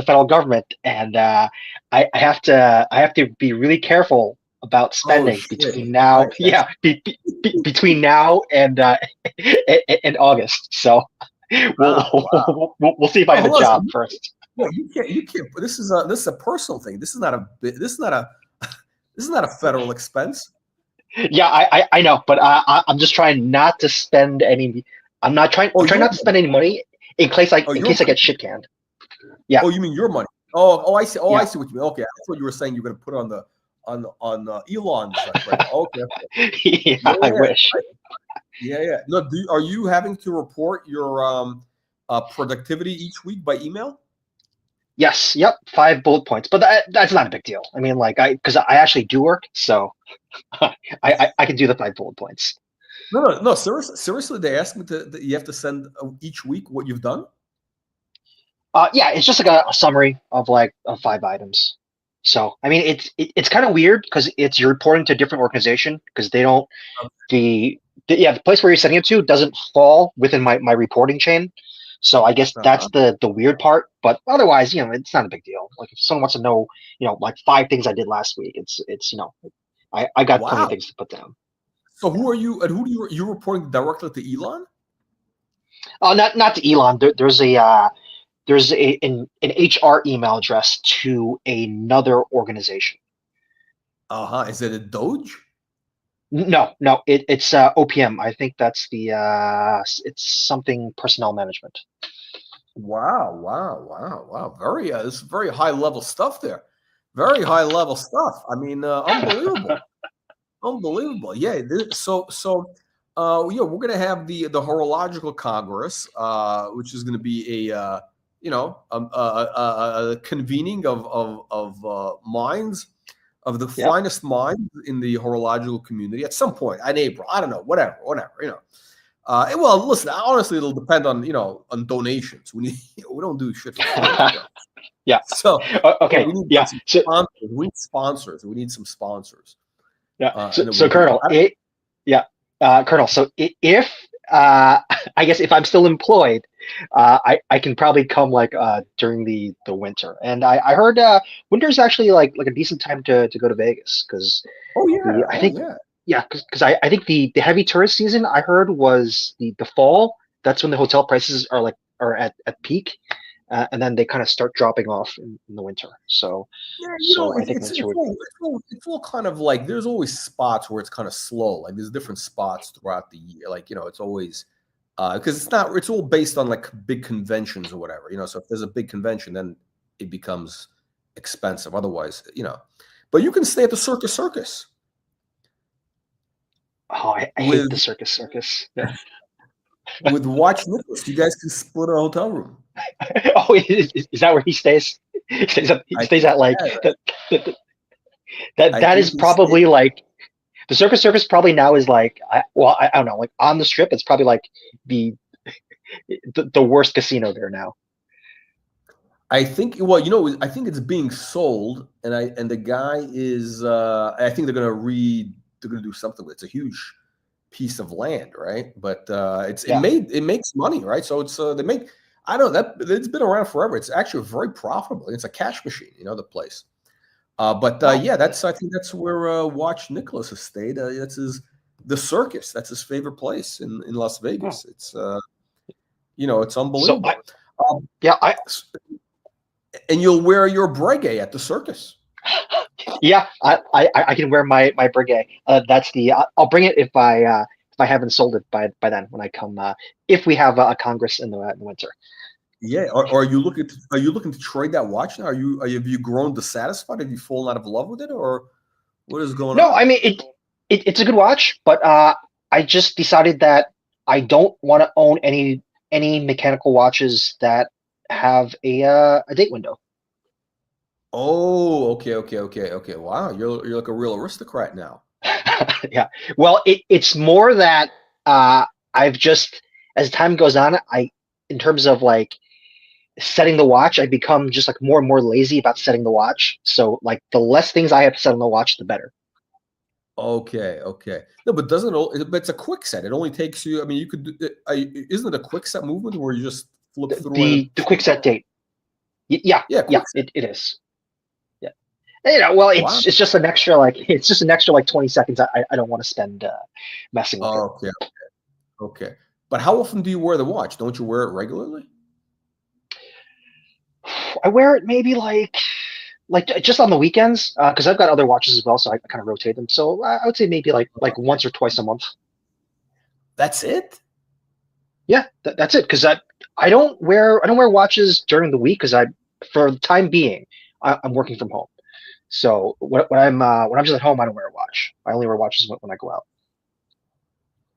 federal government, and I have to be really careful about spending between now. Right, between now and and August. So we'll see if I have a job first. No, you can't. This is a personal thing. This is not a federal expense. Yeah, I know, but I'm just trying not to spend any. I'm trying not to spend any money in case I get shit canned. Yeah. Oh, you mean your money? Oh, I see. Oh, yeah. I see what you mean. Okay, I thought you were saying you're going to put it on Elon's. Right? Okay. Yeah, I wish. Yeah. No, are you having to report your productivity each week by email? Yes. Yep. 5 bullet points, but that's not a big deal. I mean, because I actually do work, so I can do the 5 bullet points. No. Seriously, they asked me that you have to send each week what you've done. Yeah, it's just like a summary of 5 items. So I mean, it's kind of weird because you're reporting to a different organization because they don't the place where you're sending it to doesn't fall within my reporting chain. So I guess that's the weird part. But otherwise, it's not a big deal. Like if someone wants to know, 5 things I did last week, it's I got plenty of things to put down. So who are you, and who do you reporting directly to Elon? Not to Elon. There's an HR email address to another organization. Is it a Doge? No, it's OPM. I think that's it's something personnel management. Wow. This is very high level stuff there. Very high level stuff. I mean, unbelievable. Unbelievable. Yeah. So we're gonna have the Horological Congress, which is gonna be a convening of minds, of the finest minds in the horological community at some point in April. I don't know, whatever. Well, listen, honestly, it'll depend on donations. We don't do shit for free. Yeah. So okay. We need We need sponsors. We need some sponsors. Yeah. So Colonel, Colonel. So if I guess if I'm still employed, I can probably come during the winter. And I heard winter is actually like a decent time to go to Vegas because I think because I think the heavy tourist season I heard was the fall. That's when the hotel prices are at peak. And then they kind of start dropping off in the winter. So, I think it's all kind of like there's always spots where it's kind of slow. Like there's different spots throughout the year. It's always because it's all based on big conventions or whatever. So if there's a big convention, then it becomes expensive. Otherwise, but you can stay at the Circus. Oh, I hate the Circus. Yeah. With Watch Nicholas, you guys can split a hotel room. Oh, is that where he stays? He stays at that is probably the Circus probably now is I don't know, on the Strip it's probably the worst casino there now. I think I think it's being sold, and the guy is I think they're gonna do something with it. It's a huge piece of land, right? But it makes money, right? So it's they make. I know that it's been around forever. It's actually very profitable. It's a cash machine, the place. But yeah, I think that's where Watch Nicholas has stayed. The Circus. That's his favorite place in Las Vegas. It's it's unbelievable. And you'll wear your breguet at the Circus. Yeah, I can wear my breguet. That's I'll bring it if I haven't sold it by then when I come, if we have a Congress in the winter. Yeah, or are you looking to trade that watch now? Have you grown dissatisfied? Have you fallen out of love with it, or what is going on? No, I mean it's a good watch, but I just decided that I don't want to own any mechanical watches that have a date window. Oh, okay. Wow, you're like a real aristocrat now. Yeah. Well, it's more that I've just, as time goes on, in terms of like setting the watch, I become just like more and more lazy about setting the watch. So like the less things I have to set on the watch, the better. Okay. No, but but it's a quick set. It only takes you. I mean, you could. Isn't it a quick set movement where you just flip through the quick set date? Yeah. It is. Well, it's just an extra like 20 seconds. I don't want to spend messing with it. Okay. But how often do you wear the watch? Don't you wear it regularly? I wear it maybe like just on the weekends because I've got other watches as well, so I kind of rotate them. So I would say maybe like once or twice a month. That's it? Yeah, that's it. Because I don't wear watches during the week because for the time being I'm working from home. So when I'm just at home, I don't wear a watch. I only wear watches when I go out.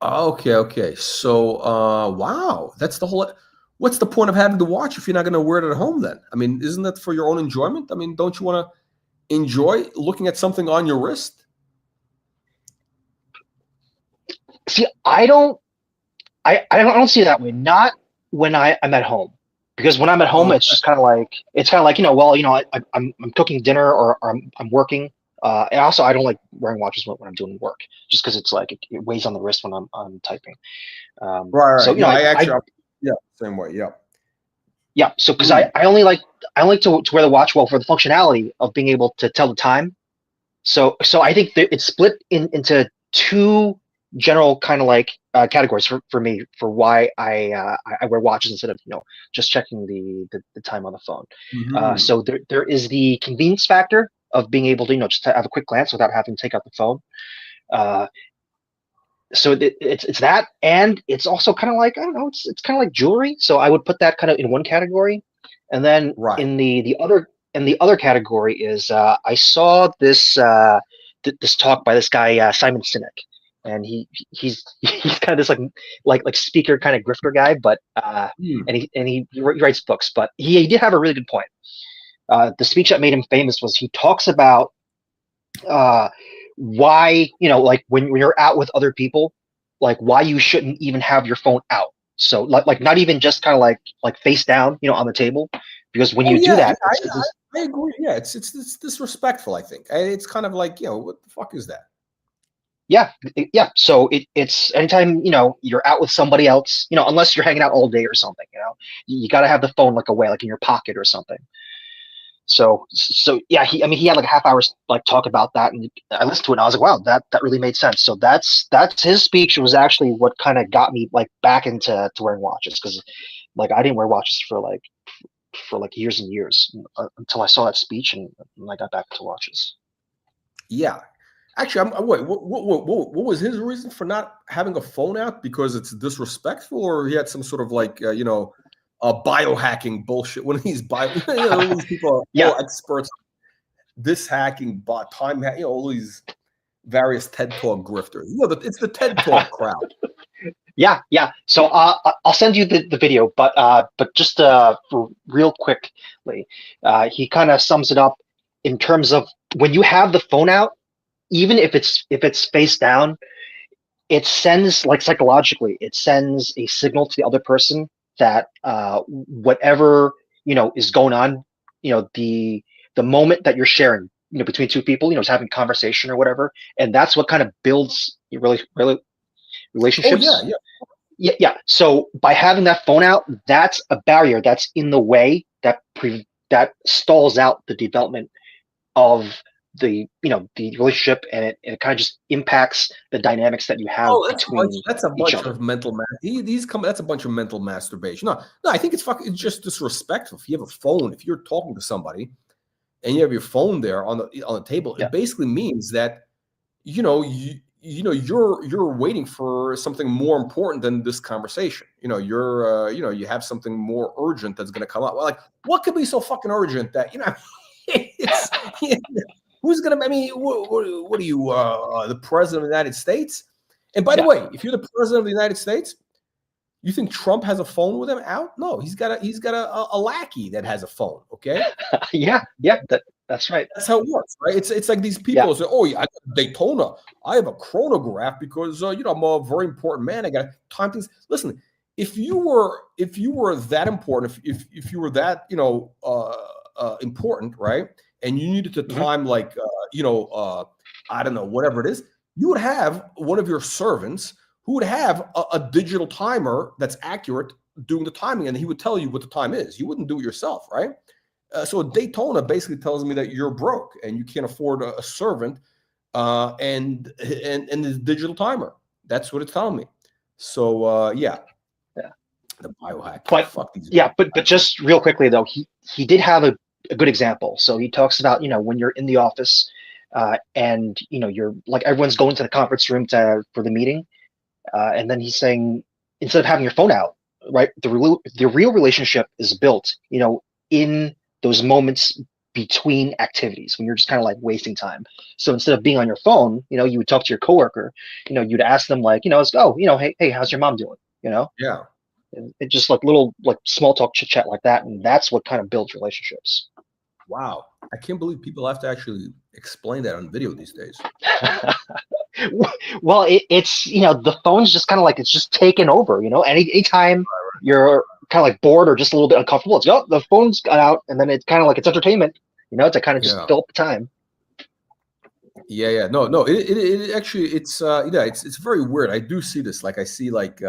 Okay. So wow, that's the whole. What's the point of having the watch if you're not going to wear it at home then? I mean, isn't that for your own enjoyment? I mean, don't you want to enjoy looking at something on your wrist? See, I don't see it that way. Not when I'm at home. Because when I'm at home, it's kind of like I'm cooking dinner or I'm working. And also, I don't like wearing watches when I'm doing work, just because it's like it weighs on the wrist when I'm typing. Right. So yeah, same way. Yeah. Yeah. So because I only like to wear the watch for the functionality of being able to tell the time. So I think that it's split into two general kind of like categories for me for why I wear watches instead of just checking the time on the phone. Mm-hmm. So there is the convenience factor of being able to just to have a quick glance without having to take out the phone. So it's that, and it's also kind of like, I don't know, it's kind of like jewelry. So I would put that kind of in one category, and then in the other category is I saw this this talk by this guy Simon Sinek, and he's kind of this like speaker kind of grifter guy, but and he writes books, but he did have a really good point. The speech that made him famous was he talks about why like when you're out with other people, like why you shouldn't even have your phone out. So like not even just kind of like face down on the table, because when you do that, I agree. Yeah, it's disrespectful. I think it's kind of like what the fuck is that? Yeah. So it's anytime you're out with somebody else, unless you're hanging out all day or something, you got to have the phone like away, like in your pocket or something. So yeah, he had like a half hour like talk about that, and I listened to it and I was like, wow, that really made sense. So that's his speech was actually what kind of got me like back into wearing watches, because like I didn't wear watches for like years and years until I saw that speech, and I got back into watches. Yeah, actually, wait. What was his reason for not having a phone out? Because it's disrespectful, or he had some sort of like biohacking bullshit? When he's all these people are all experts, this hacking, time hacking, all these various TED Talk grifters. It's the TED Talk crowd. Yeah. So I'll send you the video, but just real quickly, he kind of sums it up in terms of when you have the phone out, even if it's face down, it sends, like, psychologically, it sends a signal to the other person that whatever is going on, the moment that you're sharing, between two people, is having conversation or whatever, and that's what kind of builds really relationships. Oh yeah. Yeah. So by having that phone out, that's a barrier that's in the way that stalls out the development of the relationship, and it kind of just impacts the dynamics that you have between that's a each bunch other. of mental that's a bunch of mental masturbation. No, I think it's just disrespectful. If you have a phone, if you're talking to somebody and you have your phone there on the table, it basically means that you're waiting for something more important than this conversation. You have something more urgent that's going to come up. Well, like, what could be so fucking urgent that it's who's going to? I mean, what are you, the president of the United States? And by the way, if you're the president of the United States, you think Trump has a phone with him out? No, he's got a lackey that has a phone. Okay. Yeah, that's right. That's how it works, right? It's like these people say, "Oh, yeah, I got Daytona. I have a chronograph because I'm a very important man. I got to time things." Listen, if you were that important, if you were that important, right, and you needed to time like I don't know, whatever it is, you would have one of your servants who would have a digital timer that's accurate doing the timing, and he would tell you what the time is. You wouldn't do it yourself, right? So Daytona basically tells me that you're broke and you can't afford a servant and this digital timer. That's what it's telling me. So the biohack. But just real quickly though, he did have a good example. So he talks about when you're in the office and you're like everyone's going to the conference room for the meeting, and then he's saying instead of having your phone out, right, the real relationship is built in those moments between activities when you're just kind of like wasting time. So instead of being on your phone, you would talk to your coworker, you'd ask them like, let's go, hey, how's your mom doing? Yeah. And it just like little like small talk chit chat like that. And that's what kind of builds relationships. Wow. I can't believe people have to actually explain that on video these days. Well, it's, the phone's just kind of like, it's just taken over, anytime you're kind of like bored or just a little bit uncomfortable, it's the phone's got out, and then it's kind of like it's entertainment, to kind of just fill up the time. Yeah. No. It actually, it's very weird. I do see this. Like I see like,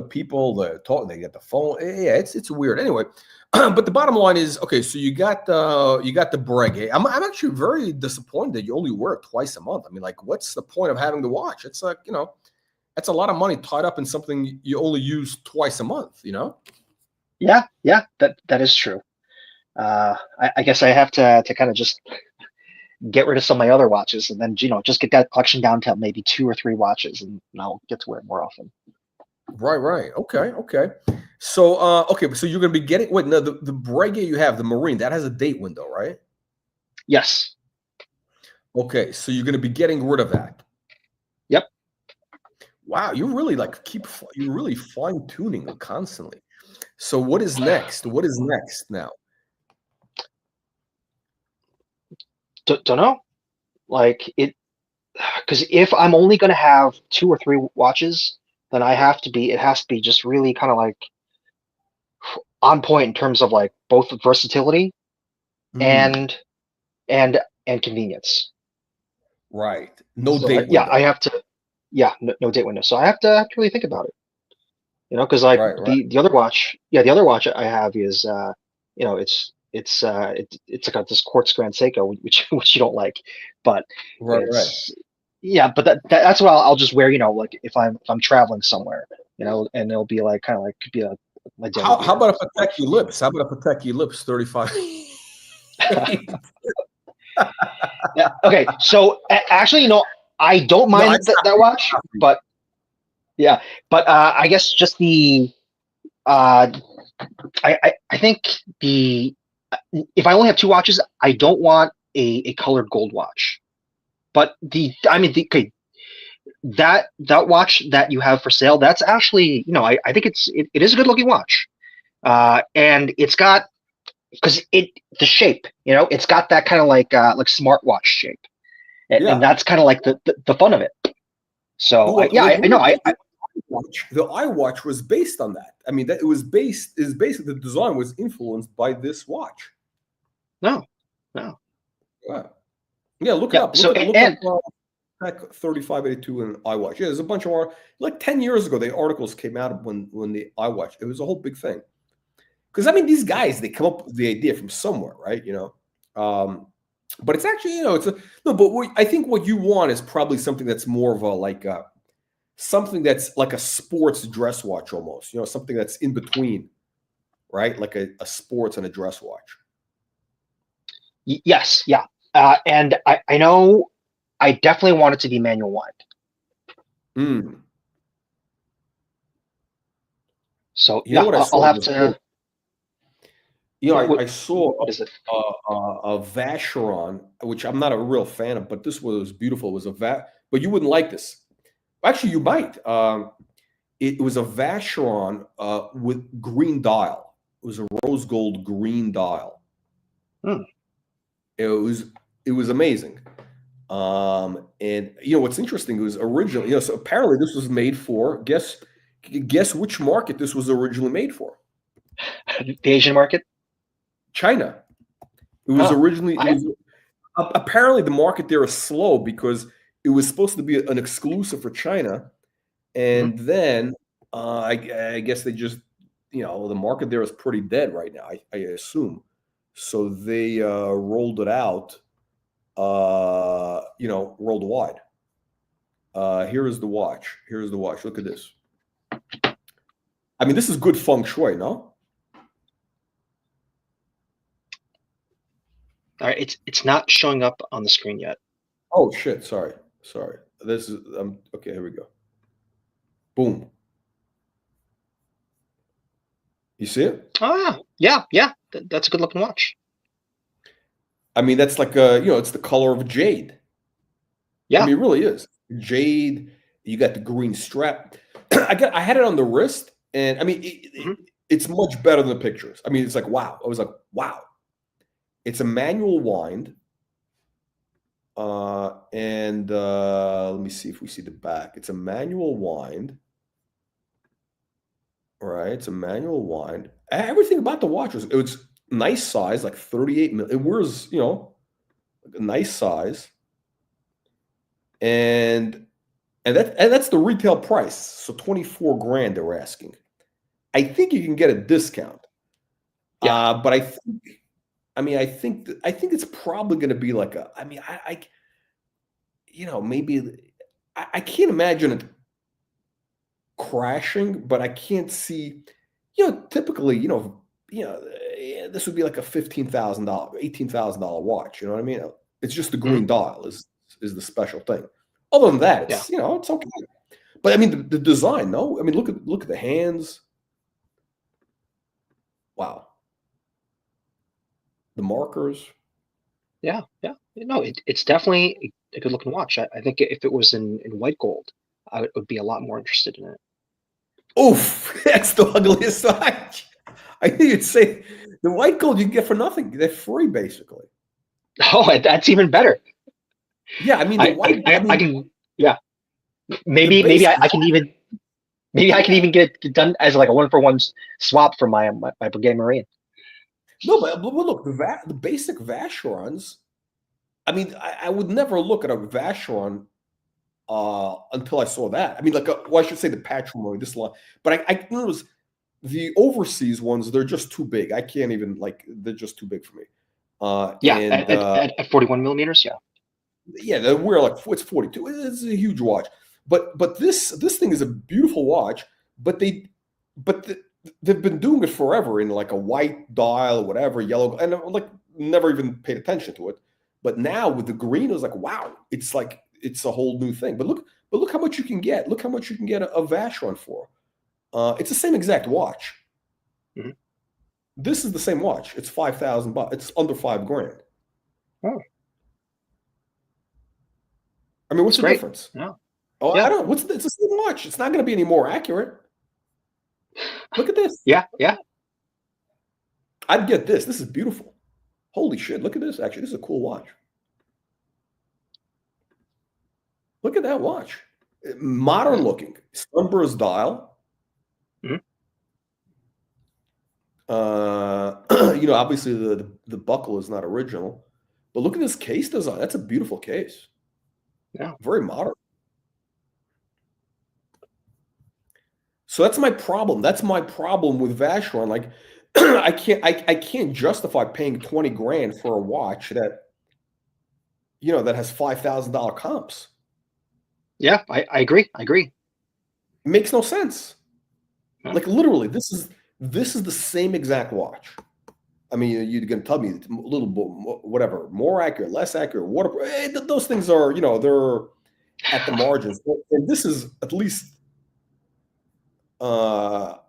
people that talk, they get the phone. Yeah, it's weird. Anyway, but the bottom line is, okay, so you got the break. I'm actually very disappointed that you only wear it twice a month. I mean, like, what's the point of having the watch? It's like, that's a lot of money tied up in something you only use twice a month, Yeah, that is true. I guess I have to kind of just get rid of some of my other watches and then, just get that collection down to maybe 2 or 3 watches, and I'll get to wear it more often. Right. Okay. So, so you're going to be getting, the Breguet you have, the Marine, that has a date window, right? Yes. Okay. So you're going to be getting rid of that. Yep. Wow. You really you're really fine tuning constantly. So what is next? What is next now? Don't know. Like because if I'm only going to have 2 or 3 watches, then it has to be just really kind of like on point in terms of like both versatility and convenience. Right. No date window. I have to. Yeah, no date window. So I have to really think about it. Because like the other watch, the other watch I have is it's like this quartz Grand Seiko, which you don't like, but yeah, but that's what I'll just wear, like if I'm traveling somewhere, and it'll be like kind of like could be my daily gear. How about a Patek Ellipse? How about a Patek Ellipse 35? Yeah. Okay. So actually, I don't mind that watch, but yeah, but I guess just the I think if I only have 2 watches, I don't want a colored gold watch. But that watch that you have for sale, that's actually, I think it is a good looking watch. And it's got, because the shape, it's got that kind of like smartwatch shape. And that's kind of like the fun of it. So I know. The iWatch was based on that. I mean, basically the design was influenced by this watch. No. Yeah, look it up. So look up PATEK 3582 and iWatch. Yeah, there's a bunch of like 10 years ago, the articles came out when the iWatch. It was a whole big thing. Because I mean, these guys, they come up with the idea from somewhere, right? But it's actually, it's a no. But I think what you want is probably something that's more of a like something that's like a sports dress watch almost. Something that's in between, right? Like a sports and a dress watch. Yes, yeah, and I know I definitely want it to be manual wind. So what I'll have to. I saw what is it? a Vacheron, which I'm not a real fan of, but this was beautiful. It was but you wouldn't like this. Actually, you might. It was a Vacheron with green dial. It was a rose gold green dial. It was amazing. And what's interesting was originally, so apparently this was made for guess which market this was originally made for? The Asian market. China. It was originally. Apparently, the market there is slow because it was supposed to be an exclusive for China, and then I guess they just, the market there is pretty dead right now. I assume, so they rolled it out, worldwide. Here is the watch. Here's the watch. Look at this. I mean, this is good feng shui, no? All right, it's not showing up on the screen yet. Oh shit! Sorry. This is okay. Here we go. Boom. You see it? Yeah. That's a good looking watch. I mean, that's like it's the color of jade. Yeah, I mean, it really is jade. You got the green strap. I had it on the wrist, and I mean, it's much better than the pictures. I mean, it's like wow. I was like wow. It's a manual wind, and let me see if we see the back. It's a manual wind. All right, it's a manual wind. Everything about the watch was nice size, like 38 mil. It wears, a nice size, and that's the retail price. So 24 grand they're asking. I think you can get a discount. Yeah, but I think it's probably going to be like maybe I can't imagine it crashing, but I can't see, typically, this would be like a $15,000, $18,000 watch. You know what I mean? It's just the green dial is the special thing. Other than that, it's it's okay. But I mean, the design, no? I mean, look at the hands. Wow. The markers. Yeah. No, it's definitely a good looking watch. I think if it was in white gold, I would be a lot more interested in it. Oof, that's the ugliest watch. I think you'd say the white gold you can get for nothing. They're free, basically. Oh, that's even better. Yeah, I mean, the white. I can. Yeah, maybe I can even. Maybe I can even get it done as like a 1-for-1 swap for my Brigade Marine. No, but look, the basic Vacherons. I mean, I would never look at a Vacheron until I saw that. I mean, like, I should say the patrimony, this line. But I noticed the overseas ones, they're just too big. I can't even, they're just too big for me. At 41 millimeters, yeah. Yeah, they wear it's 42. It's a huge watch. But this thing is a beautiful watch, but they've been doing it forever in like a white dial or whatever, yellow, and never even paid attention to it. But now with the green, it was like, wow, it's a whole new thing. But look how much you can get. Look how much you can get a Vacheron for. It's the same exact watch. Mm-hmm. This is the same watch. It's $5,000. It's under $5 grand. Oh. I mean, what's the difference? Yeah. Oh, yeah. It's the same watch. It's not going to be any more accurate. Look at this. Yeah. I'd get this. This is beautiful. Holy shit. Look at this. Actually, this is a cool watch. Look at that watch. Modern looking. Sunburst dial. Mm-hmm. Obviously the buckle is not original. But look at this case design. That's a beautiful case. Yeah. Very modern. So that's my problem. That's my problem with Vacheron. Like, I can't justify paying 20 grand for a watch that, that has $5,000 comps. Yeah, I agree. I agree. It makes no sense. Yeah. Like, literally, this is the same exact watch. I mean, you're going to tell me it's a little bit, whatever, more accurate, less accurate, waterproof. Those things are, they're at the margins. And this is at least, I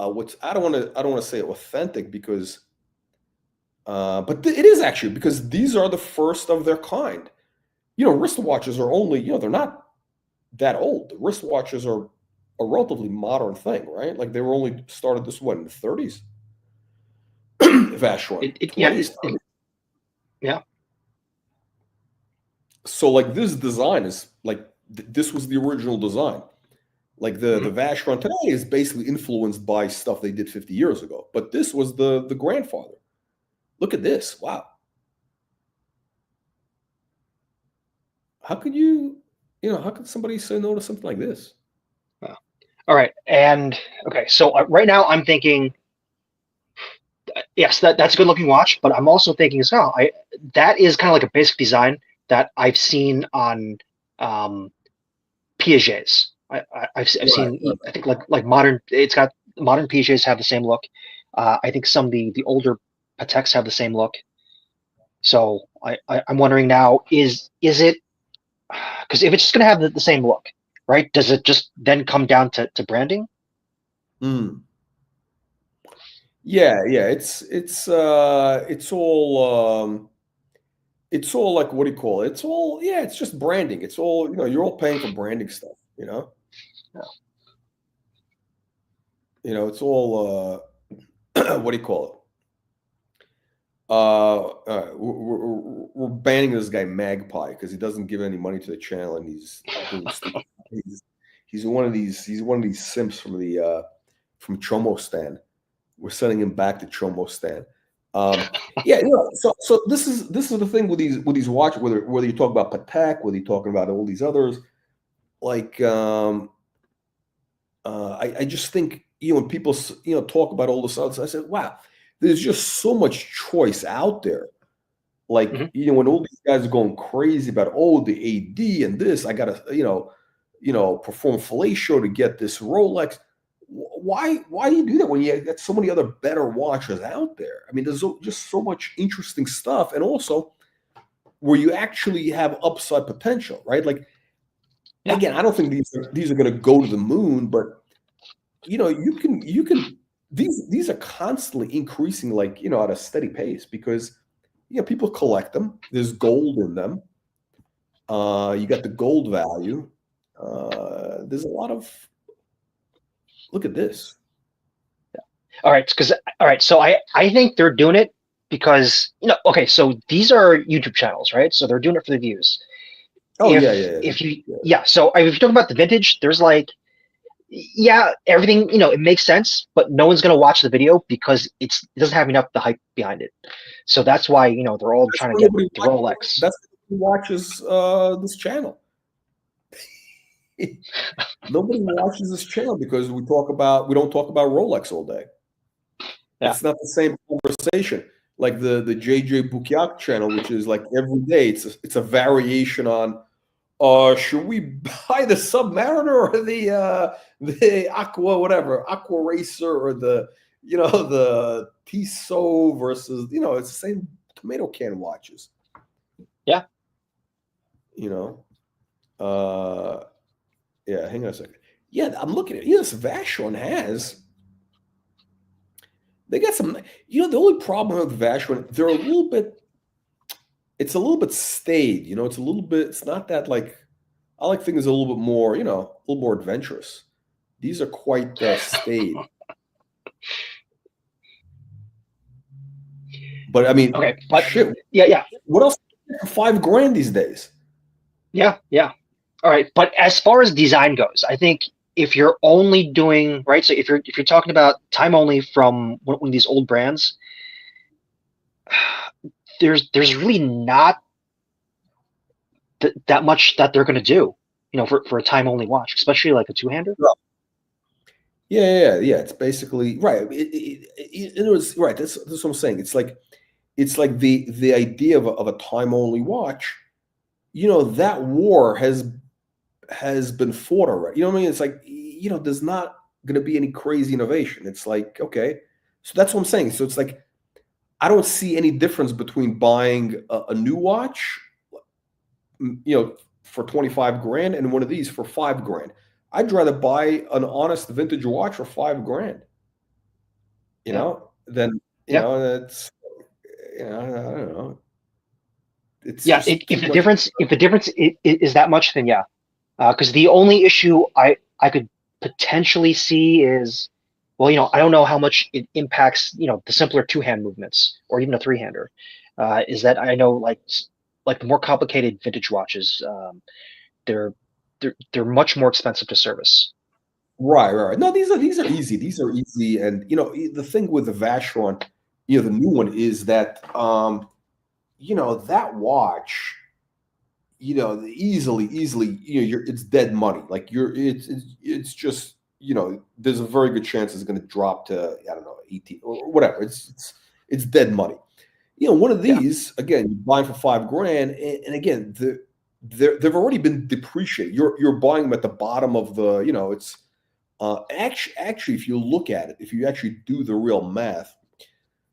don't want to say authentic because, but it is actually, because these are the first of their kind. Wristwatches are only, they're not that old. The wristwatches are a relatively modern thing, right? Like they were only started this in the 30s. Vacheron, 20s. Yeah. So like this design is like this was the original design. Like the Vacheron today is basically influenced by stuff they did 50 years ago. But this was the grandfather. Look at this. Wow. How could how could somebody say no to something like this? Wow. All right. And okay, so right now I'm thinking, yes, that's a good looking watch, but I'm also thinking as well, that is kind of like a basic design that I've seen on Piaget's. I've seen, Right. I think like modern, it's got modern Piaget's have the same look. I think some of the older Pateks have the same look. So I'm wondering now, is it, because if it's just going to have the same look, right? Does it just then come down to branding? Yeah, it's all like, what do you call it? It's all, it's just branding. It's all, you're all paying for branding stuff, Yeah. It's all what do you call it? We're banning this guy Magpie because he doesn't give any money to the channel, and he's doing stupid. He's one of these simps from the from Chomo Stan. We're sending him back to Chomo Stan. So this is the thing with these watches, whether you talk about Patek, whether you're talking about all these others, like I just think when people talk about all this others, I said, wow, there's just so much choice out there. Like when all these guys are going crazy about the AD and this, I gotta perform fellatio to get this Rolex. Why do you do that when you got so many other better watches out there? I mean, there's just so much interesting stuff, and also where you actually have upside potential, right? Like, again, I don't think these are going to go to the moon, but you can these are constantly increasing, like at a steady pace, because people collect them. There's gold in them. You got the gold value. There's a lot of. Look at this. All right, so I think they're doing it because okay, so these are YouTube channels, right? So they're doing it for the views. Oh, if you so if you talk about the vintage, there's like everything, it makes sense, but no one's gonna watch the video because it doesn't have enough the hype behind it. So that's why they're all trying to get the Rolex. That's who watches this channel. Nobody watches this channel because we don't talk about Rolex all day. Yeah. It's not the same conversation like the JJ Bukiak channel, which is like every day. It's a variation on should we buy the Submariner or the Aqua Racer, or the Tissot versus it's the same tomato can watches. Yeah. Yeah, hang on a second. Yeah, I'm looking at this Vacheron has. They got some. The only problem with Vacheron, they're a little bit. It's a little bit staid. It's a little bit. It's not that like. I like things a little bit more. A little more adventurous. These are quite staid. But I mean, okay, but shit. Yeah. What else for $5 grand these days? Yeah. All right, but as far as design goes, I think if you're only doing right, so if you're talking about time only from one of these old brands, there's really not that much that they're going to do, for a time only watch, especially like a two-hander. Yeah. It's basically right. It was right. That's what I'm saying. It's like the idea of a time only watch. That war has been fought already. You know what I mean? It's like, there's not going to be any crazy innovation. It's like, okay, so that's what I'm saying. So it's like, I don't see any difference between buying a new watch, for 25 grand and one of these for 5 grand. I'd rather buy an honest vintage watch for 5 grand, than, that's, I don't know. It's if the difference is that much, then yeah. Because the only issue I could potentially see is, well, I don't know how much it impacts, the simpler two-hand movements or even a three-hander. Is that I know like the more complicated vintage watches, they're much more expensive to service. Right. No, these are easy. These are easy, and the thing with the Vacheron, the new one is that that watch, easily, it's dead money. Like it's just, there's a very good chance it's going to drop to, I don't know, 18 or whatever. It's dead money. One of these, again, you buy them for 5 grand, and again, they've already been depreciated. You're buying them at the bottom of the, it's actually, if you look at it, if you actually do the real math,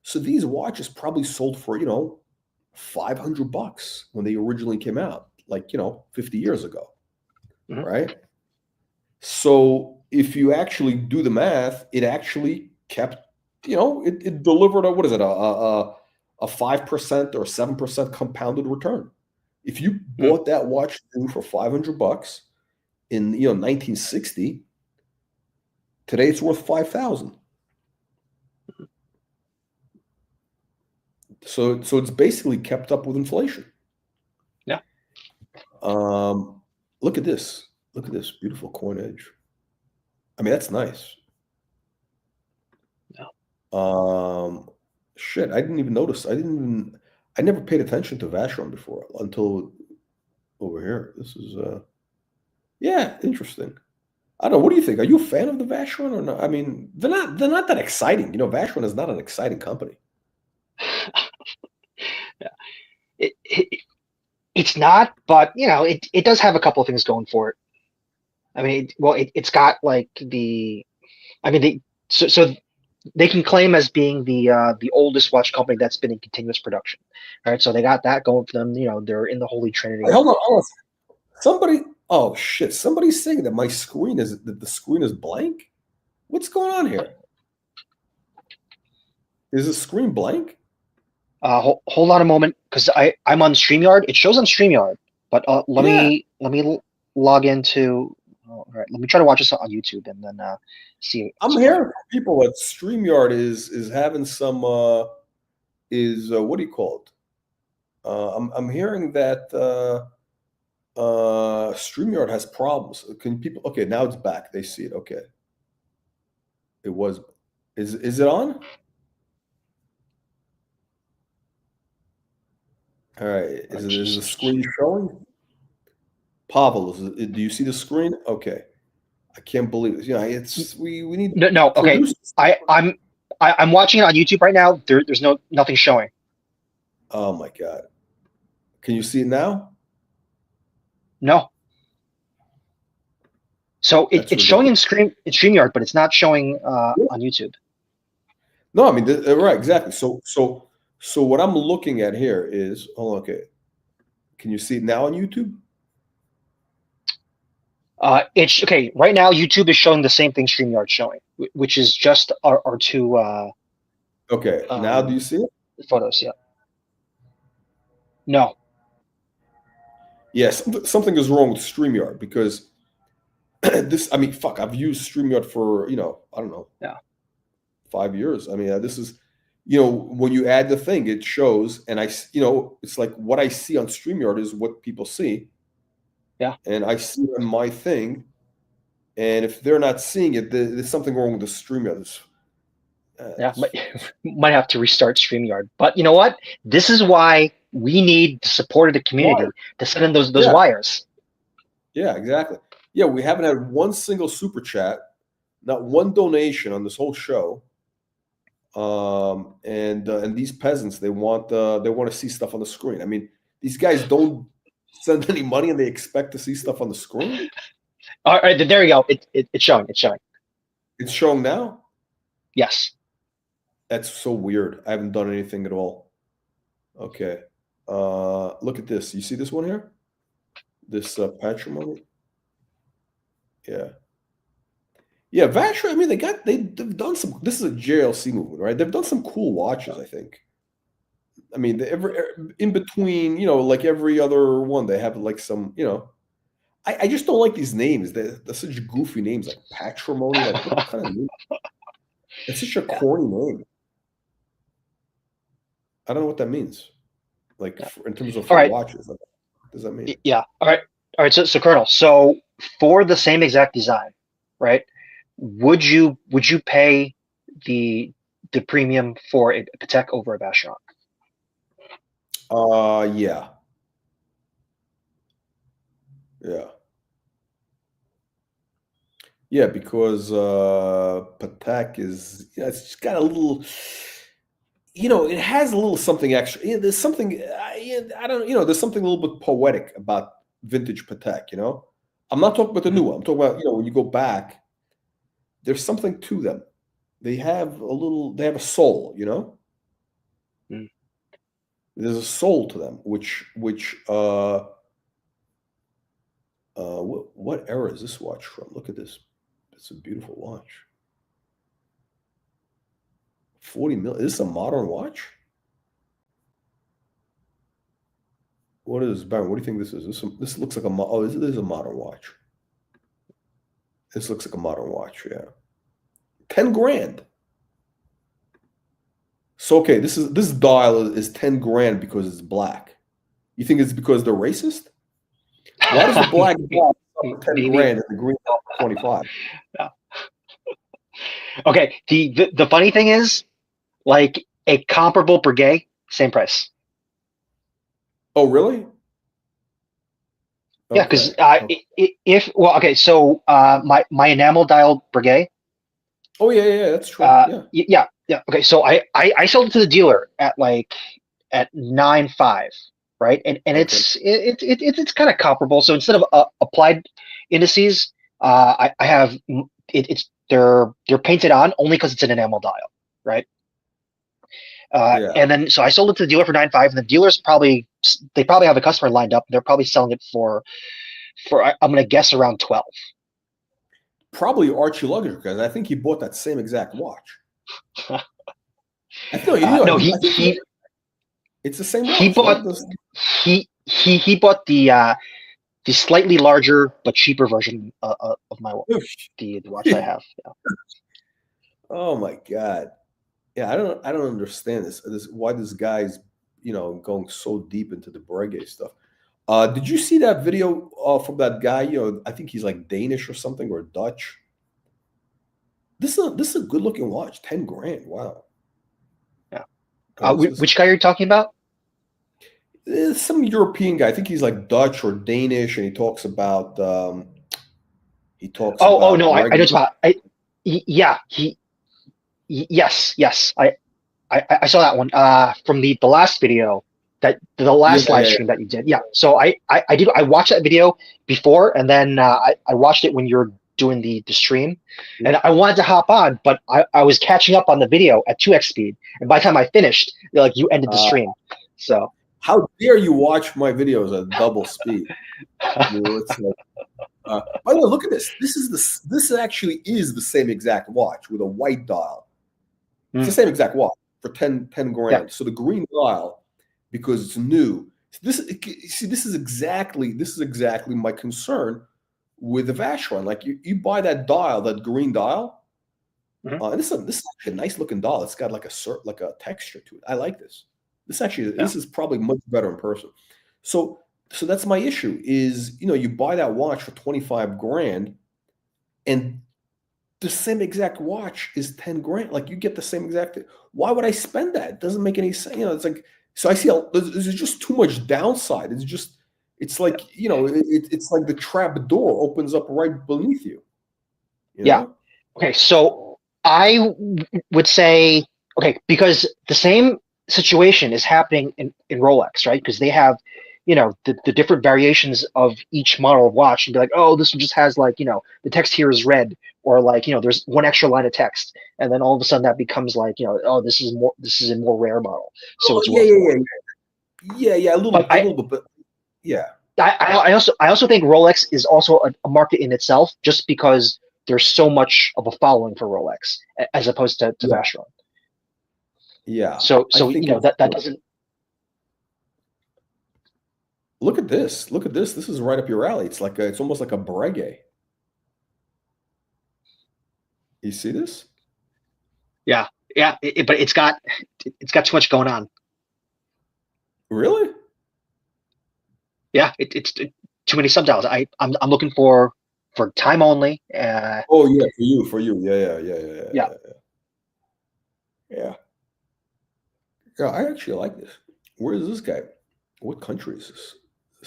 so these watches probably sold for, $500 when they originally came out, like, 50 years ago, right? So if you actually do the math, it actually kept, it delivered a, what is it, a 5% or 7% compounded return. If you bought that watch new for $500 in 1960, today it's worth $5,000. So it's basically kept up with inflation. Yeah. Look at this. Look at this beautiful coin edge. I mean, that's nice. Yeah. Shit, I didn't even notice. I never paid attention to Vacheron before until over here. This is yeah, interesting. I don't know. What do you think? Are you a fan of the Vacheron or not? I mean, they're not that exciting. Vacheron is not an exciting company. Yeah. It's not, but it does have a couple of things going for it. I mean, it's got like so they can claim as being the oldest watch company that's been in continuous production, right? So they got that going for them. They're in the holy trinity. Hey, hold on. Somebody, oh shit! Somebody's saying that the screen is blank. What's going on here? Is the screen blank? Hold on a moment, because I'm on StreamYard. It shows on StreamYard, but let me log into. All right, let me try to watch this on YouTube and then see. I'm hearing from people that StreamYard is having some what do you call it? I'm hearing that StreamYard has problems. Can people? Okay, now it's back. They see it. Okay. It was. Is it on? All right. Is the screen showing? Pavel, do you see the screen? Okay. I can't believe it. It's we need no. Okay, I'm watching it on YouTube right now. There's nothing showing. Oh my god! Can you see it now? No. So it's showing in StreamYard, but it's not showing on YouTube. No, I mean right, exactly. So what I'm looking at here is, okay. Can you see it now on YouTube? It's okay. Right now, YouTube is showing the same thing StreamYard's showing, which is just our two. Okay. Now, do you see it? Photos, yeah. No. Yes, something is wrong with StreamYard because this. I mean, fuck. I've used StreamYard for I don't know. Yeah. 5 years. I mean, this is when you add the thing, it shows, and it's like what I see on StreamYard is what people see. Yeah. And I see it on my thing, and if they're not seeing it, there's something wrong with the StreamYard. Yeah, might have to restart StreamYard. But you know what? This is why we need the support of the community to send in those wires. Yeah, exactly. Yeah, we haven't had one single super chat, not one donation on this whole show. And these peasants, they want to see stuff on the screen. I mean, these guys don't send any money and they expect to see stuff on the screen. All right, there you go. It's showing. It's showing. It's showing now? Yes. That's so weird. I haven't done anything at all. Okay. Look at this. You see this one here? This patrimony? Yeah. Yeah, Vatra, I mean, they've done some, this is a JLC movement, right? They've done some cool watches, I think. I mean, in between, like every other one, they have like some, I just don't like these names. They're such goofy names, like patrimony. Like, what kind of name? It's such a corny name. I don't know what that means. Like, in terms of watches, like, what does that mean? Yeah. All right. So Colonel, so for the same exact design, right? Would you pay the premium for a Patek over a Vacheron? Yeah. Yeah. Yeah, because Patek is, it's just got a little, it has a little something extra. There's something, I don't, there's something a little bit poetic about vintage Patek, I'm not talking about the new one. I'm talking about, when you go back, there's something to them. They have a soul, Mm. There's a soul to them, which what era is this watch from? Look at this. It's a beautiful watch. 40 million. Is this a modern watch? What is Baron? What do you think this is? This looks like this is a modern watch. This looks like a modern watch, yeah. 10 grand. So okay, this dial is 10 grand because it's black. You think it's because they're racist? Why does the black dial cost 10 grand and the green dial 25? Yeah. Okay. The funny thing is, like a comparable Breguet, same price. Oh, really? Yeah, because so my enamel dial Breguet. Oh yeah, that's true. Yeah. Okay, so I sold it to the dealer at 9.5, right? And it's kind of comparable. So instead of applied indices, I have they're painted on only because it's an enamel dial, right? And then so I sold it to the dealer for 9.5, and the dealers probably have a customer lined up. They're probably selling it for I'm gonna guess around 12. Probably Archie Luggage, because I think he bought that same exact watch. It's the same watch. He bought the slightly larger but cheaper version of my the watch I have. Yeah. Oh my god. Yeah, I don't understand this. Why this guy's going so deep into the Breguet stuff. Did you see that video from that guy? I think he's like Danish or something, or Dutch. This is a good looking watch. 10 grand. Wow. Yeah. Which guy are you talking about? Some European guy. I think he's like Dutch or Danish, and he talks about. I know about. Yes. I saw that one from the last video, that the last live stream that you did. Yeah. So I watched that video before, and then I watched it when you were doing the stream, and I wanted to hop on, but I was catching up on the video at 2x speed, and by the time I finished, you ended the stream. So how dare you watch my videos at double speed? By the way, look at this. This actually is the same exact watch with a white dial. It's the same exact watch for 10 grand. Yeah. So the green dial, because it's new. This is exactly my concern with the Vacheron. Like you buy that dial, that green dial, and this is actually a nice looking dial. It's got like a texture to it. I like this. This is probably much better in person. So that's my issue. Is you buy that watch for 25 grand, and the same exact watch is 10 grand. Like you get the same exact thing. Why would I spend that? It doesn't make any sense. It's like So I see there's just too much downside. It's like, it's like the trap door opens up right beneath you. Yeah. Okay. So I would say, okay, because the same situation is happening in Rolex, right? Because they have, the different variations of each model of watch, and be like, oh, this one just has like, the text here is red, or like, there's one extra line of text, and then all of a sudden that becomes like, oh, this is a more rare model, so it's worth more. Yeah, a little bit, but yeah. I also think Rolex is also a market in itself, just because there's so much of a following for Rolex as opposed to Vacheron. Yeah. So that doesn't. Look at this. Look at this. This is right up your alley. It's like it's almost like a breguet. You see this? Yeah, but it's got too much going on. Really? Yeah, it's too many subdials. I'm looking for time only. Oh yeah, for you. Yeah. Yeah, I actually like this. Where is this guy? What country is this?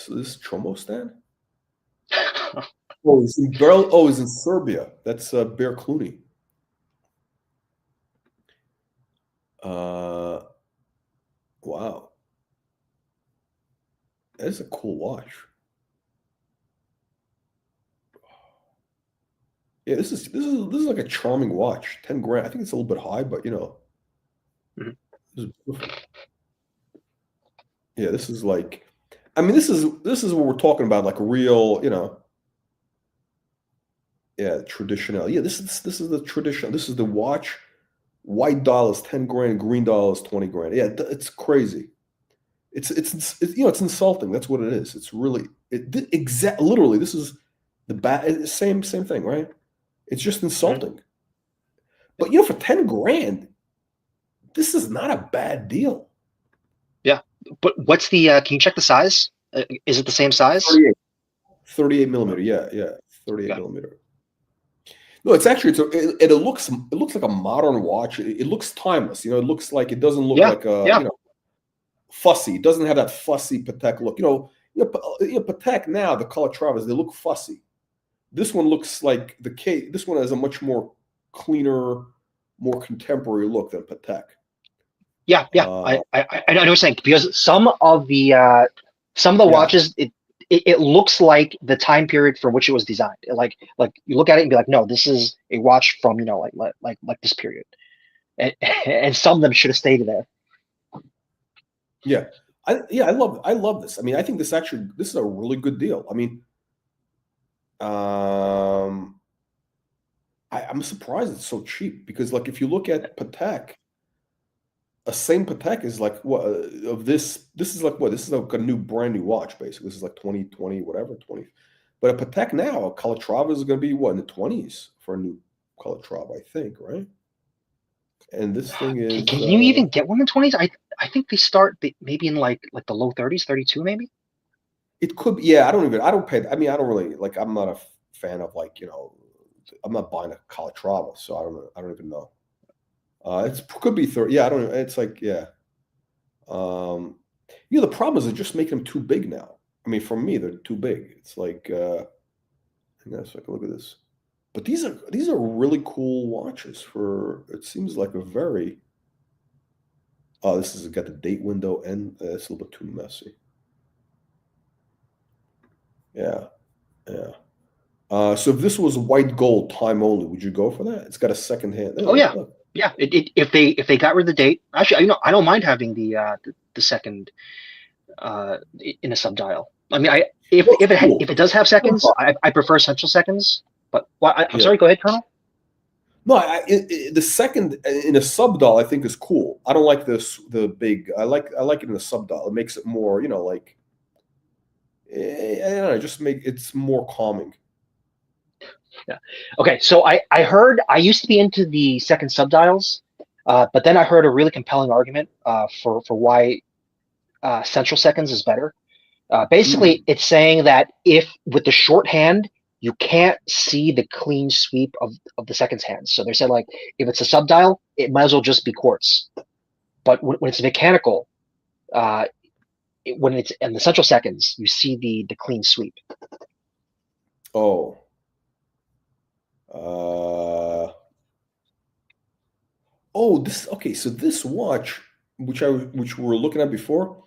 This Tromostan? Oh, he's in Serbia. That's Bear Clooney. Wow. That's a cool watch. Yeah, this is like a charming watch. 10 grand. I think it's a little bit high, but Mhm. This is perfect. Yeah, this is like, I mean, this is what we're talking about, like a real, yeah, traditional. Yeah, this is the traditional. This is the watch. White dial is 10 grand, green dial is 20 grand. Yeah, it's crazy. It's it's insulting. That's what it is. It's really literally this is the same thing, right? It's just insulting. But for 10 grand, this is not a bad deal. Yeah, but what's the? Can you check the size? Is it the same size? 38 millimeter. Yeah, 38 millimeter. No, it's actually it looks like a modern watch. It looks timeless. It looks like it doesn't look like a fussy. It doesn't have that fussy Patek look. Patek now, the Calatravas, they look fussy. This one looks like this one has a much more cleaner, more contemporary look than Patek. Yeah. I know what you're saying, because some of the watches, it looks like the time period for which it was designed. Like you look at it and be like, no, this is a watch from like this period, and some of them should have stayed there. Yeah, I love this. I mean, I think this is a really good deal. I mean, I'm surprised it's so cheap, because like if you look at Patek, a same Patek is like what of this is like what, this is like a brand new watch basically. This is like 2020 whatever 20, but a Patek now, a Calatrava is going to be what, in the 20s for a new Calatrava, I think, right? And this thing is, can you even get one in the 20s? I think they start maybe in like the low 30s, 32 maybe. It could be, yeah. I don't pay. I mean, I don't really like. I'm not a fan of like I'm not buying a Calatrava, so I don't even know. It could be 30. Yeah, I don't. It's like, yeah. The problem is they're just making them too big now. I mean, for me, they're too big. It's like, I guess I can look at this. But these are really cool watches for. It seems like a very. Oh, this has got the date window, and it's a little bit too messy. Yeah. So if this was white gold time only, would you go for that? It's got a second hand. Oh yeah. Look. Yeah. If they got rid of the date, actually, I don't mind having the second in a subdial. I mean, if it does have seconds, I prefer central seconds. But I'm sorry. Go ahead, Colonel. No, the second in a subdial I think is cool. I don't like the big. I like it in a subdial. It makes it more, like. I don't know, just it's more calming. Yeah. Okay. So I heard, I used to be into the second subdials, but then I heard a really compelling argument for why central seconds is better. Basically, it's saying that if with the shorthand, you can't see the clean sweep of the seconds hands. So they said, like, if it's a subdial, it might as well just be quartz. But when it's mechanical, when it's in the central seconds, you see the clean sweep. Oh. This okay. So this watch, which we were looking at before,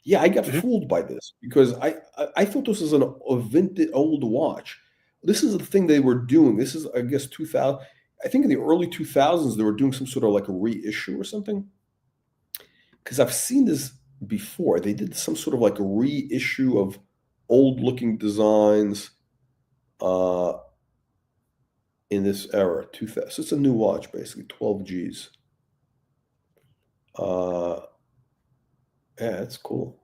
yeah, I got fooled by this because I thought this was a vintage old watch. This is the thing they were doing. This is, I guess, 2000. I think in the early 2000s they were doing some sort of like a reissue or something. Because I've seen this before. They did some sort of like a reissue of old-looking designs in this era, 2000. So it's a new watch, basically, 12 Gs. Yeah, that's cool.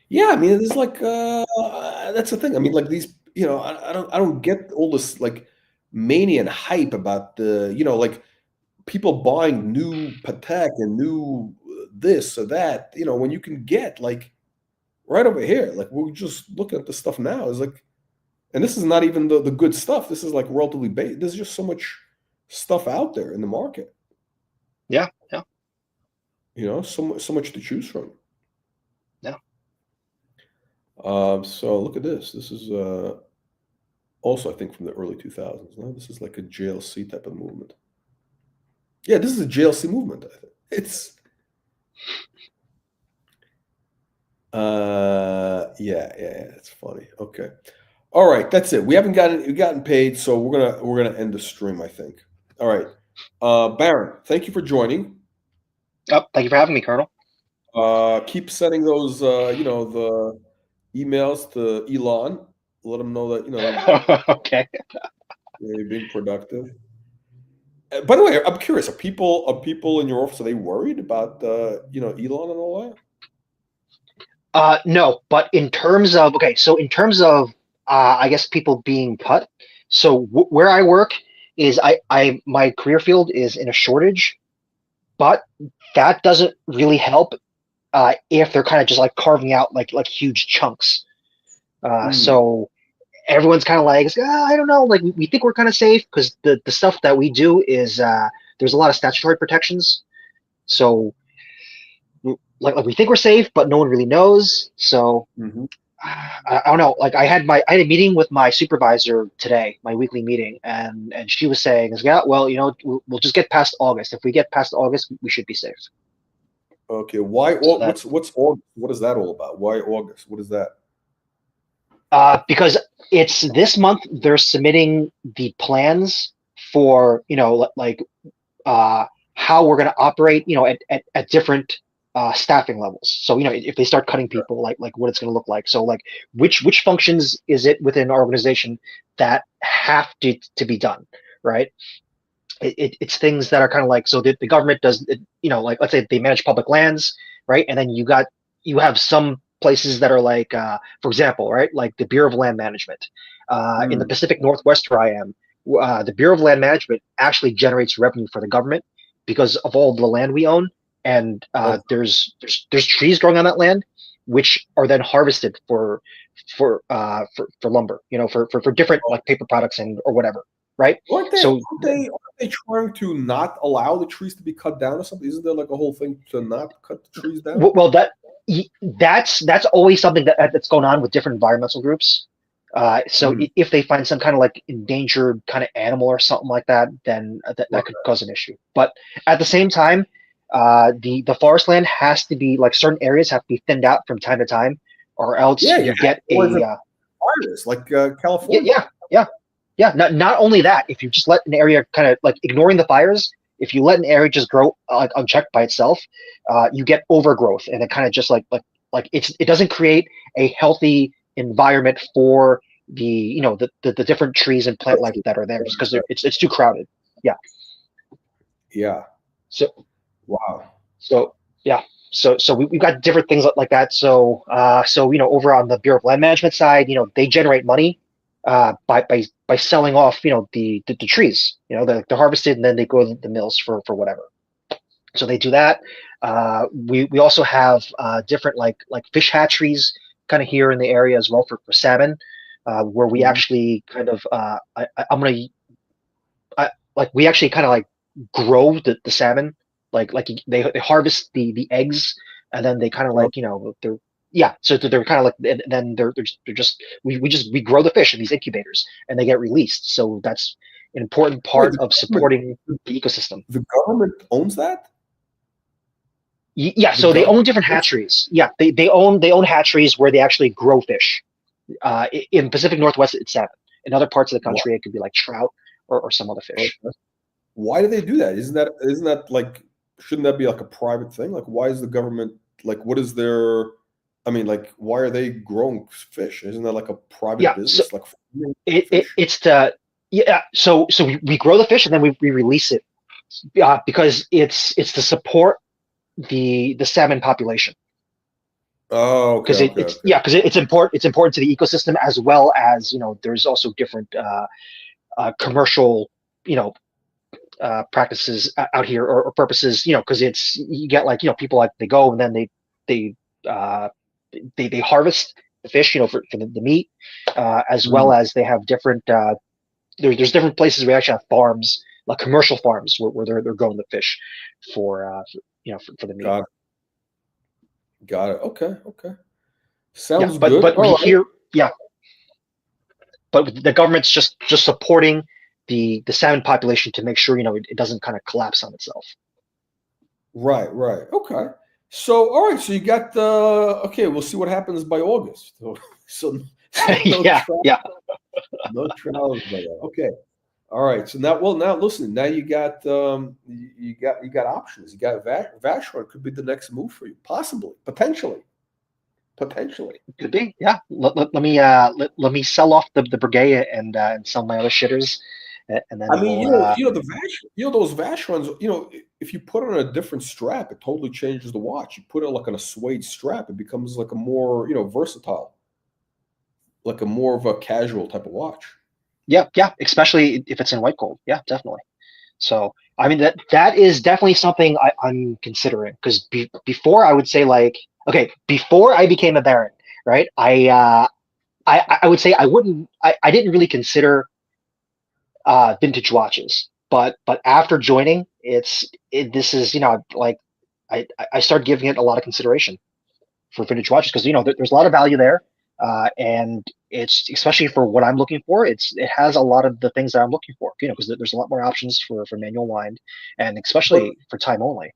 Yeah, I mean, it's like that's the thing. I mean, like these, I don't get all this like mania and hype about the, like people buying new Patek and new this or that, when you can get like right over here. Like we're just looking at the stuff now. It's like, and this is not even the good stuff. This is like relatively basic. There's just so much stuff out there in the market. Yeah. So much to choose from. Yeah. So look at this. This is also, I think, from the early 2000s. No, this is like a JLC type of movement. Yeah, this is a JLC movement. I think it's. Yeah, it's funny. Okay, all right, that's it. We haven't gotten paid, so we're gonna end the stream, I think. All right, Baron, thank you for joining. Oh, thank you for having me, Colonel. Keep sending those, the emails to Elon. Let him know that Okay. You're being productive. By the way, I'm curious. Are people in your office, are they worried about Elon and all that? No, but in terms of I guess people being cut. So where I work is my career field is in a shortage, but that doesn't really help if they're kind of just like carving out like huge chunks. So everyone's kind of like, I don't know, like we think we're kind of safe because the stuff that we do is there's a lot of statutory protections. So like we think we're safe, but no one really knows. So I don't know. Like I had a meeting with my supervisor today, my weekly meeting, and she was saying, yeah, well, we'll just get past August. If we get past August, we should be safe. Okay. Why? So what's August? What is that all about? Why August? What is that? Because it's this month they're submitting the plans for how we're going to operate at different staffing levels. So if they start cutting people, like what it's going to look like. So like which functions is it within our organization that have to be done, right? It's things that are kind of like, so the government does like, let's say they manage public lands, right? And then you have some places that are like, for example, right, like the Bureau of Land Management. In the Pacific Northwest where I am, the Bureau of Land Management actually generates revenue for the government because of all the land we own. And there's trees growing on that land, which are then harvested for lumber, for different like paper products or whatever, right? Aren't they trying to not allow the trees to be cut down or something? Isn't there like a whole thing to not cut the trees down? Well, that's always something that's going on with different environmental groups. So if they find some kind of like endangered kind of animal or something like that, then that could cause an issue. But at the same time, the forest land has to be, like, certain areas have to be thinned out from time to time, or else you get virus like California. Yeah. Not only that, if you just let an area kind of like ignoring the fires, if you let an area just grow like unchecked by itself, you get overgrowth, and it kind of just like it doesn't create a healthy environment for the the different trees and plant life that are there, just because it's too crowded. Yeah. So wow. So yeah. So we've got different things like that. So over on the Bureau of Land Management side, they generate money by selling off the trees. They're harvested and then they go to the mills for whatever. So they do that. We also have different like fish hatcheries kind of here in the area as well for salmon, where we actually kind of we actually kind of like grow the salmon. Like they harvest the eggs and then they kind of like so they're kind of like, and then they're just we grow the fish in these incubators, and they get released. So that's an important part of supporting the ecosystem. The government owns that? Yeah, so they own different hatcheries. Yeah, they own hatcheries where they actually grow fish. In Pacific Northwest, it's salmon. In other parts of the country, it could be like trout or some other fish. Why do they do that? Isn't that like, shouldn't that be like a private thing? Like, why is the government, like, what is their, I mean, like, why are they growing fish? Isn't that like a private business? So like we grow the fish and then we release it because it's to support the salmon population. Oh, okay. Because it's important to the ecosystem, as well as, there's also different commercial practices out here, or purposes, because you get like, people like, they go and then they harvest the fish, for the meat, as well as they have different there's different places where we actually have farms, like commercial farms, where they're growing the fish for the meat. Got it. Okay. Sounds but good. But but the government's just supporting the salmon population to make sure it doesn't kind of collapse on itself. Right. Okay. So all right. So you got the okay. We'll see what happens by August. So no trials by that. Okay. All right. So now listen. Now you got you got options. You got Vacheron could be the next move for you, possibly, potentially. Could be. Yeah. Let me sell off the Bouguer and sell my other shitters, and then I mean, those Vacherons. If you put on a different strap, it totally changes the watch. You put it like on a suede strap, it becomes like a more versatile, like a more of a casual type of watch. Yeah, especially if it's in white gold. Yeah, definitely. So, I mean, that is definitely something I'm considering, because before I would say, like, okay, before I became a Baron, right? I would say I didn't really consider vintage watches, but after joining, this is like I started giving it a lot of consideration for vintage watches, because there's a lot of value there. And it's, especially for what I'm looking for, it has a lot of the things that I'm looking for, because there's a lot more options for manual wind, and especially for time only.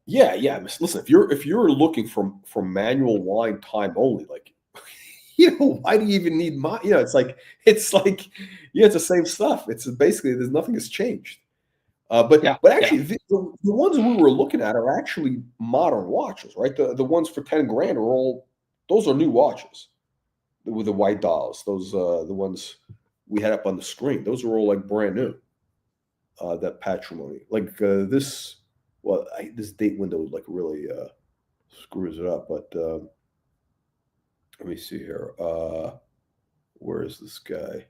Yeah. Listen, if you're looking for manual wind time only, like, why do you even need it's like it's the same stuff. It's basically, there's nothing has changed. But actually, the ones we were looking at are actually modern watches, right? The ones for 10 grand those are new watches with the white dials. Those the ones we had up on the screen. Those are all like brand new. That patrimony, like this date window like really screws it up. But let me see here. Where is this guy?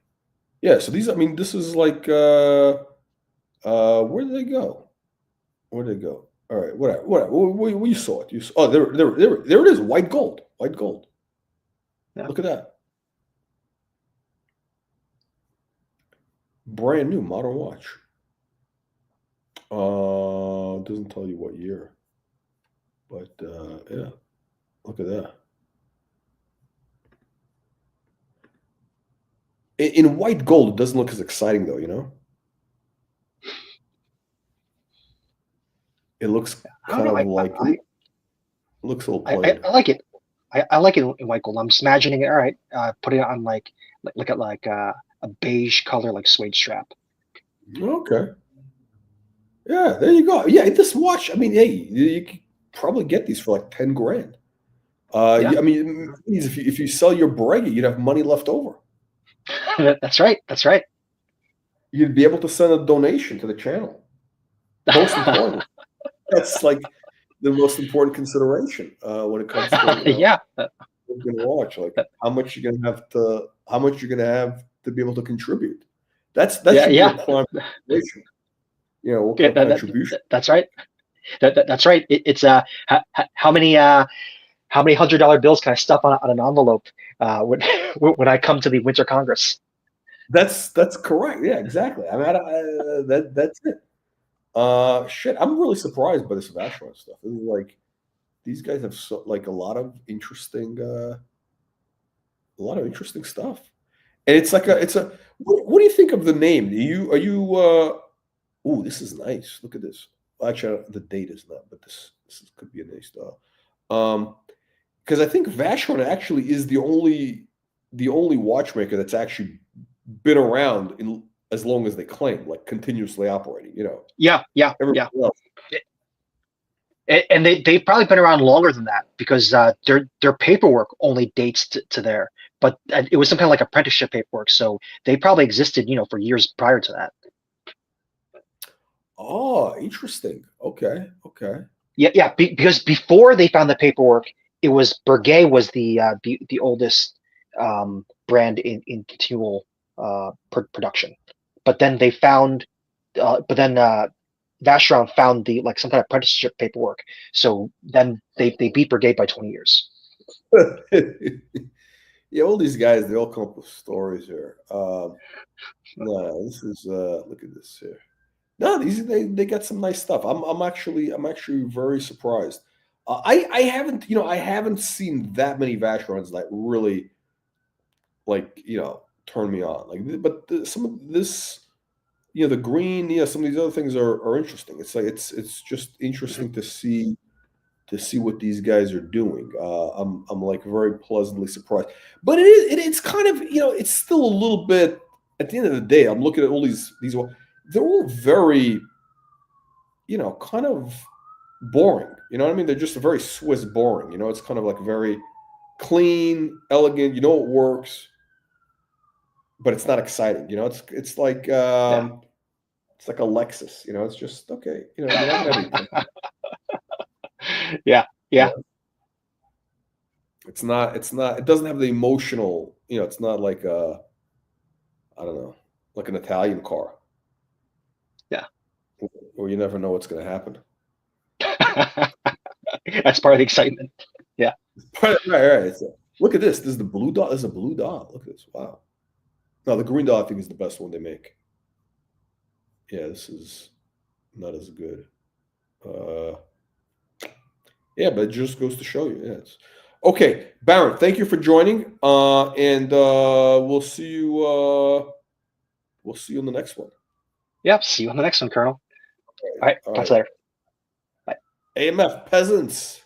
Yeah. So these, I mean, this is like where did they go? All right, whatever. Well, you saw it. There it is. White gold. Yeah. Look at that. Brand new modern watch. Doesn't tell you what year, but yeah, look at that. In white gold, it doesn't look as exciting though, It looks kind of like looks a little plain. I like it. I like it in white gold. I'm just imagining it. All right, put it on like a beige color, like suede strap. Okay. Yeah, there you go. Yeah, this watch, I mean, hey, you could probably get these for like 10 grand. I mean, if you sell your Breguet, you'd have money left over. That's right. You'd be able to send a donation to the channel. Most important. That's like the most important consideration when it comes to watch. Like how much you're gonna have to be able to contribute. That should be a prime consideration. What kind of contribution? That's right. That's right. It's how many $100 bills can I stuff on an envelope when I come to the Winter Congress? That's correct. Yeah, exactly. I mean, that's it. Shit, I'm really surprised by this Vacheron stuff. This is like, these guys have like a lot of interesting stuff. And it's like what do you think of the name? Oh, this is nice. Look at this. Actually, the date is not, but this could be a nice style. Because I think Vacheron actually is the only watchmaker that's actually been around in as long as they claim, like continuously operating. Yeah. Everybody else. And they've probably been around longer than that because their paperwork only dates to there. But it was some kind of like apprenticeship paperwork, so they probably existed, for years prior to that. Oh, interesting. Okay. Yeah. Because before they found the paperwork, it was Ghey was the oldest brand in continual production. But then they found, Vacheron found some kind of apprenticeship paperwork. So then they beat Ghey by 20 years. Yeah, all these guys, they all come up with stories here. No, this is look at this here. No, they got some nice stuff. I'm actually very surprised. I haven't seen that many Vacherons that really turn me on. But some of this, the green, some of these other things are interesting. It's like it's just interesting to see what these guys are doing. I'm like very pleasantly surprised. But it's kind of it's still a little bit. At the end of the day, I'm looking at all these. They're all very, kind of boring. You know what I mean? They're just very Swiss boring. It's kind of like very clean, elegant. It works, but it's not exciting. It's like it's like a Lexus. It's just okay. You're not gonna have anything. Yeah. It's not. It doesn't have the emotional. It's not like I don't know, like an Italian car. Yeah. Or you never know what's going to happen. That's part of the excitement. Yeah. Right. Look at this. This is the blue dot. This is a blue dot. Look at this. Wow. No, the green dot I think is the best one they make. Yeah, this is not as good. Yeah, but it just goes to show you. Yeah, okay, Baron. Thank you for joining. And we'll see you. We'll see you on the next one. Yep. See you on the next one, Colonel. All right. Talk to you later. Bye. AMF peasants.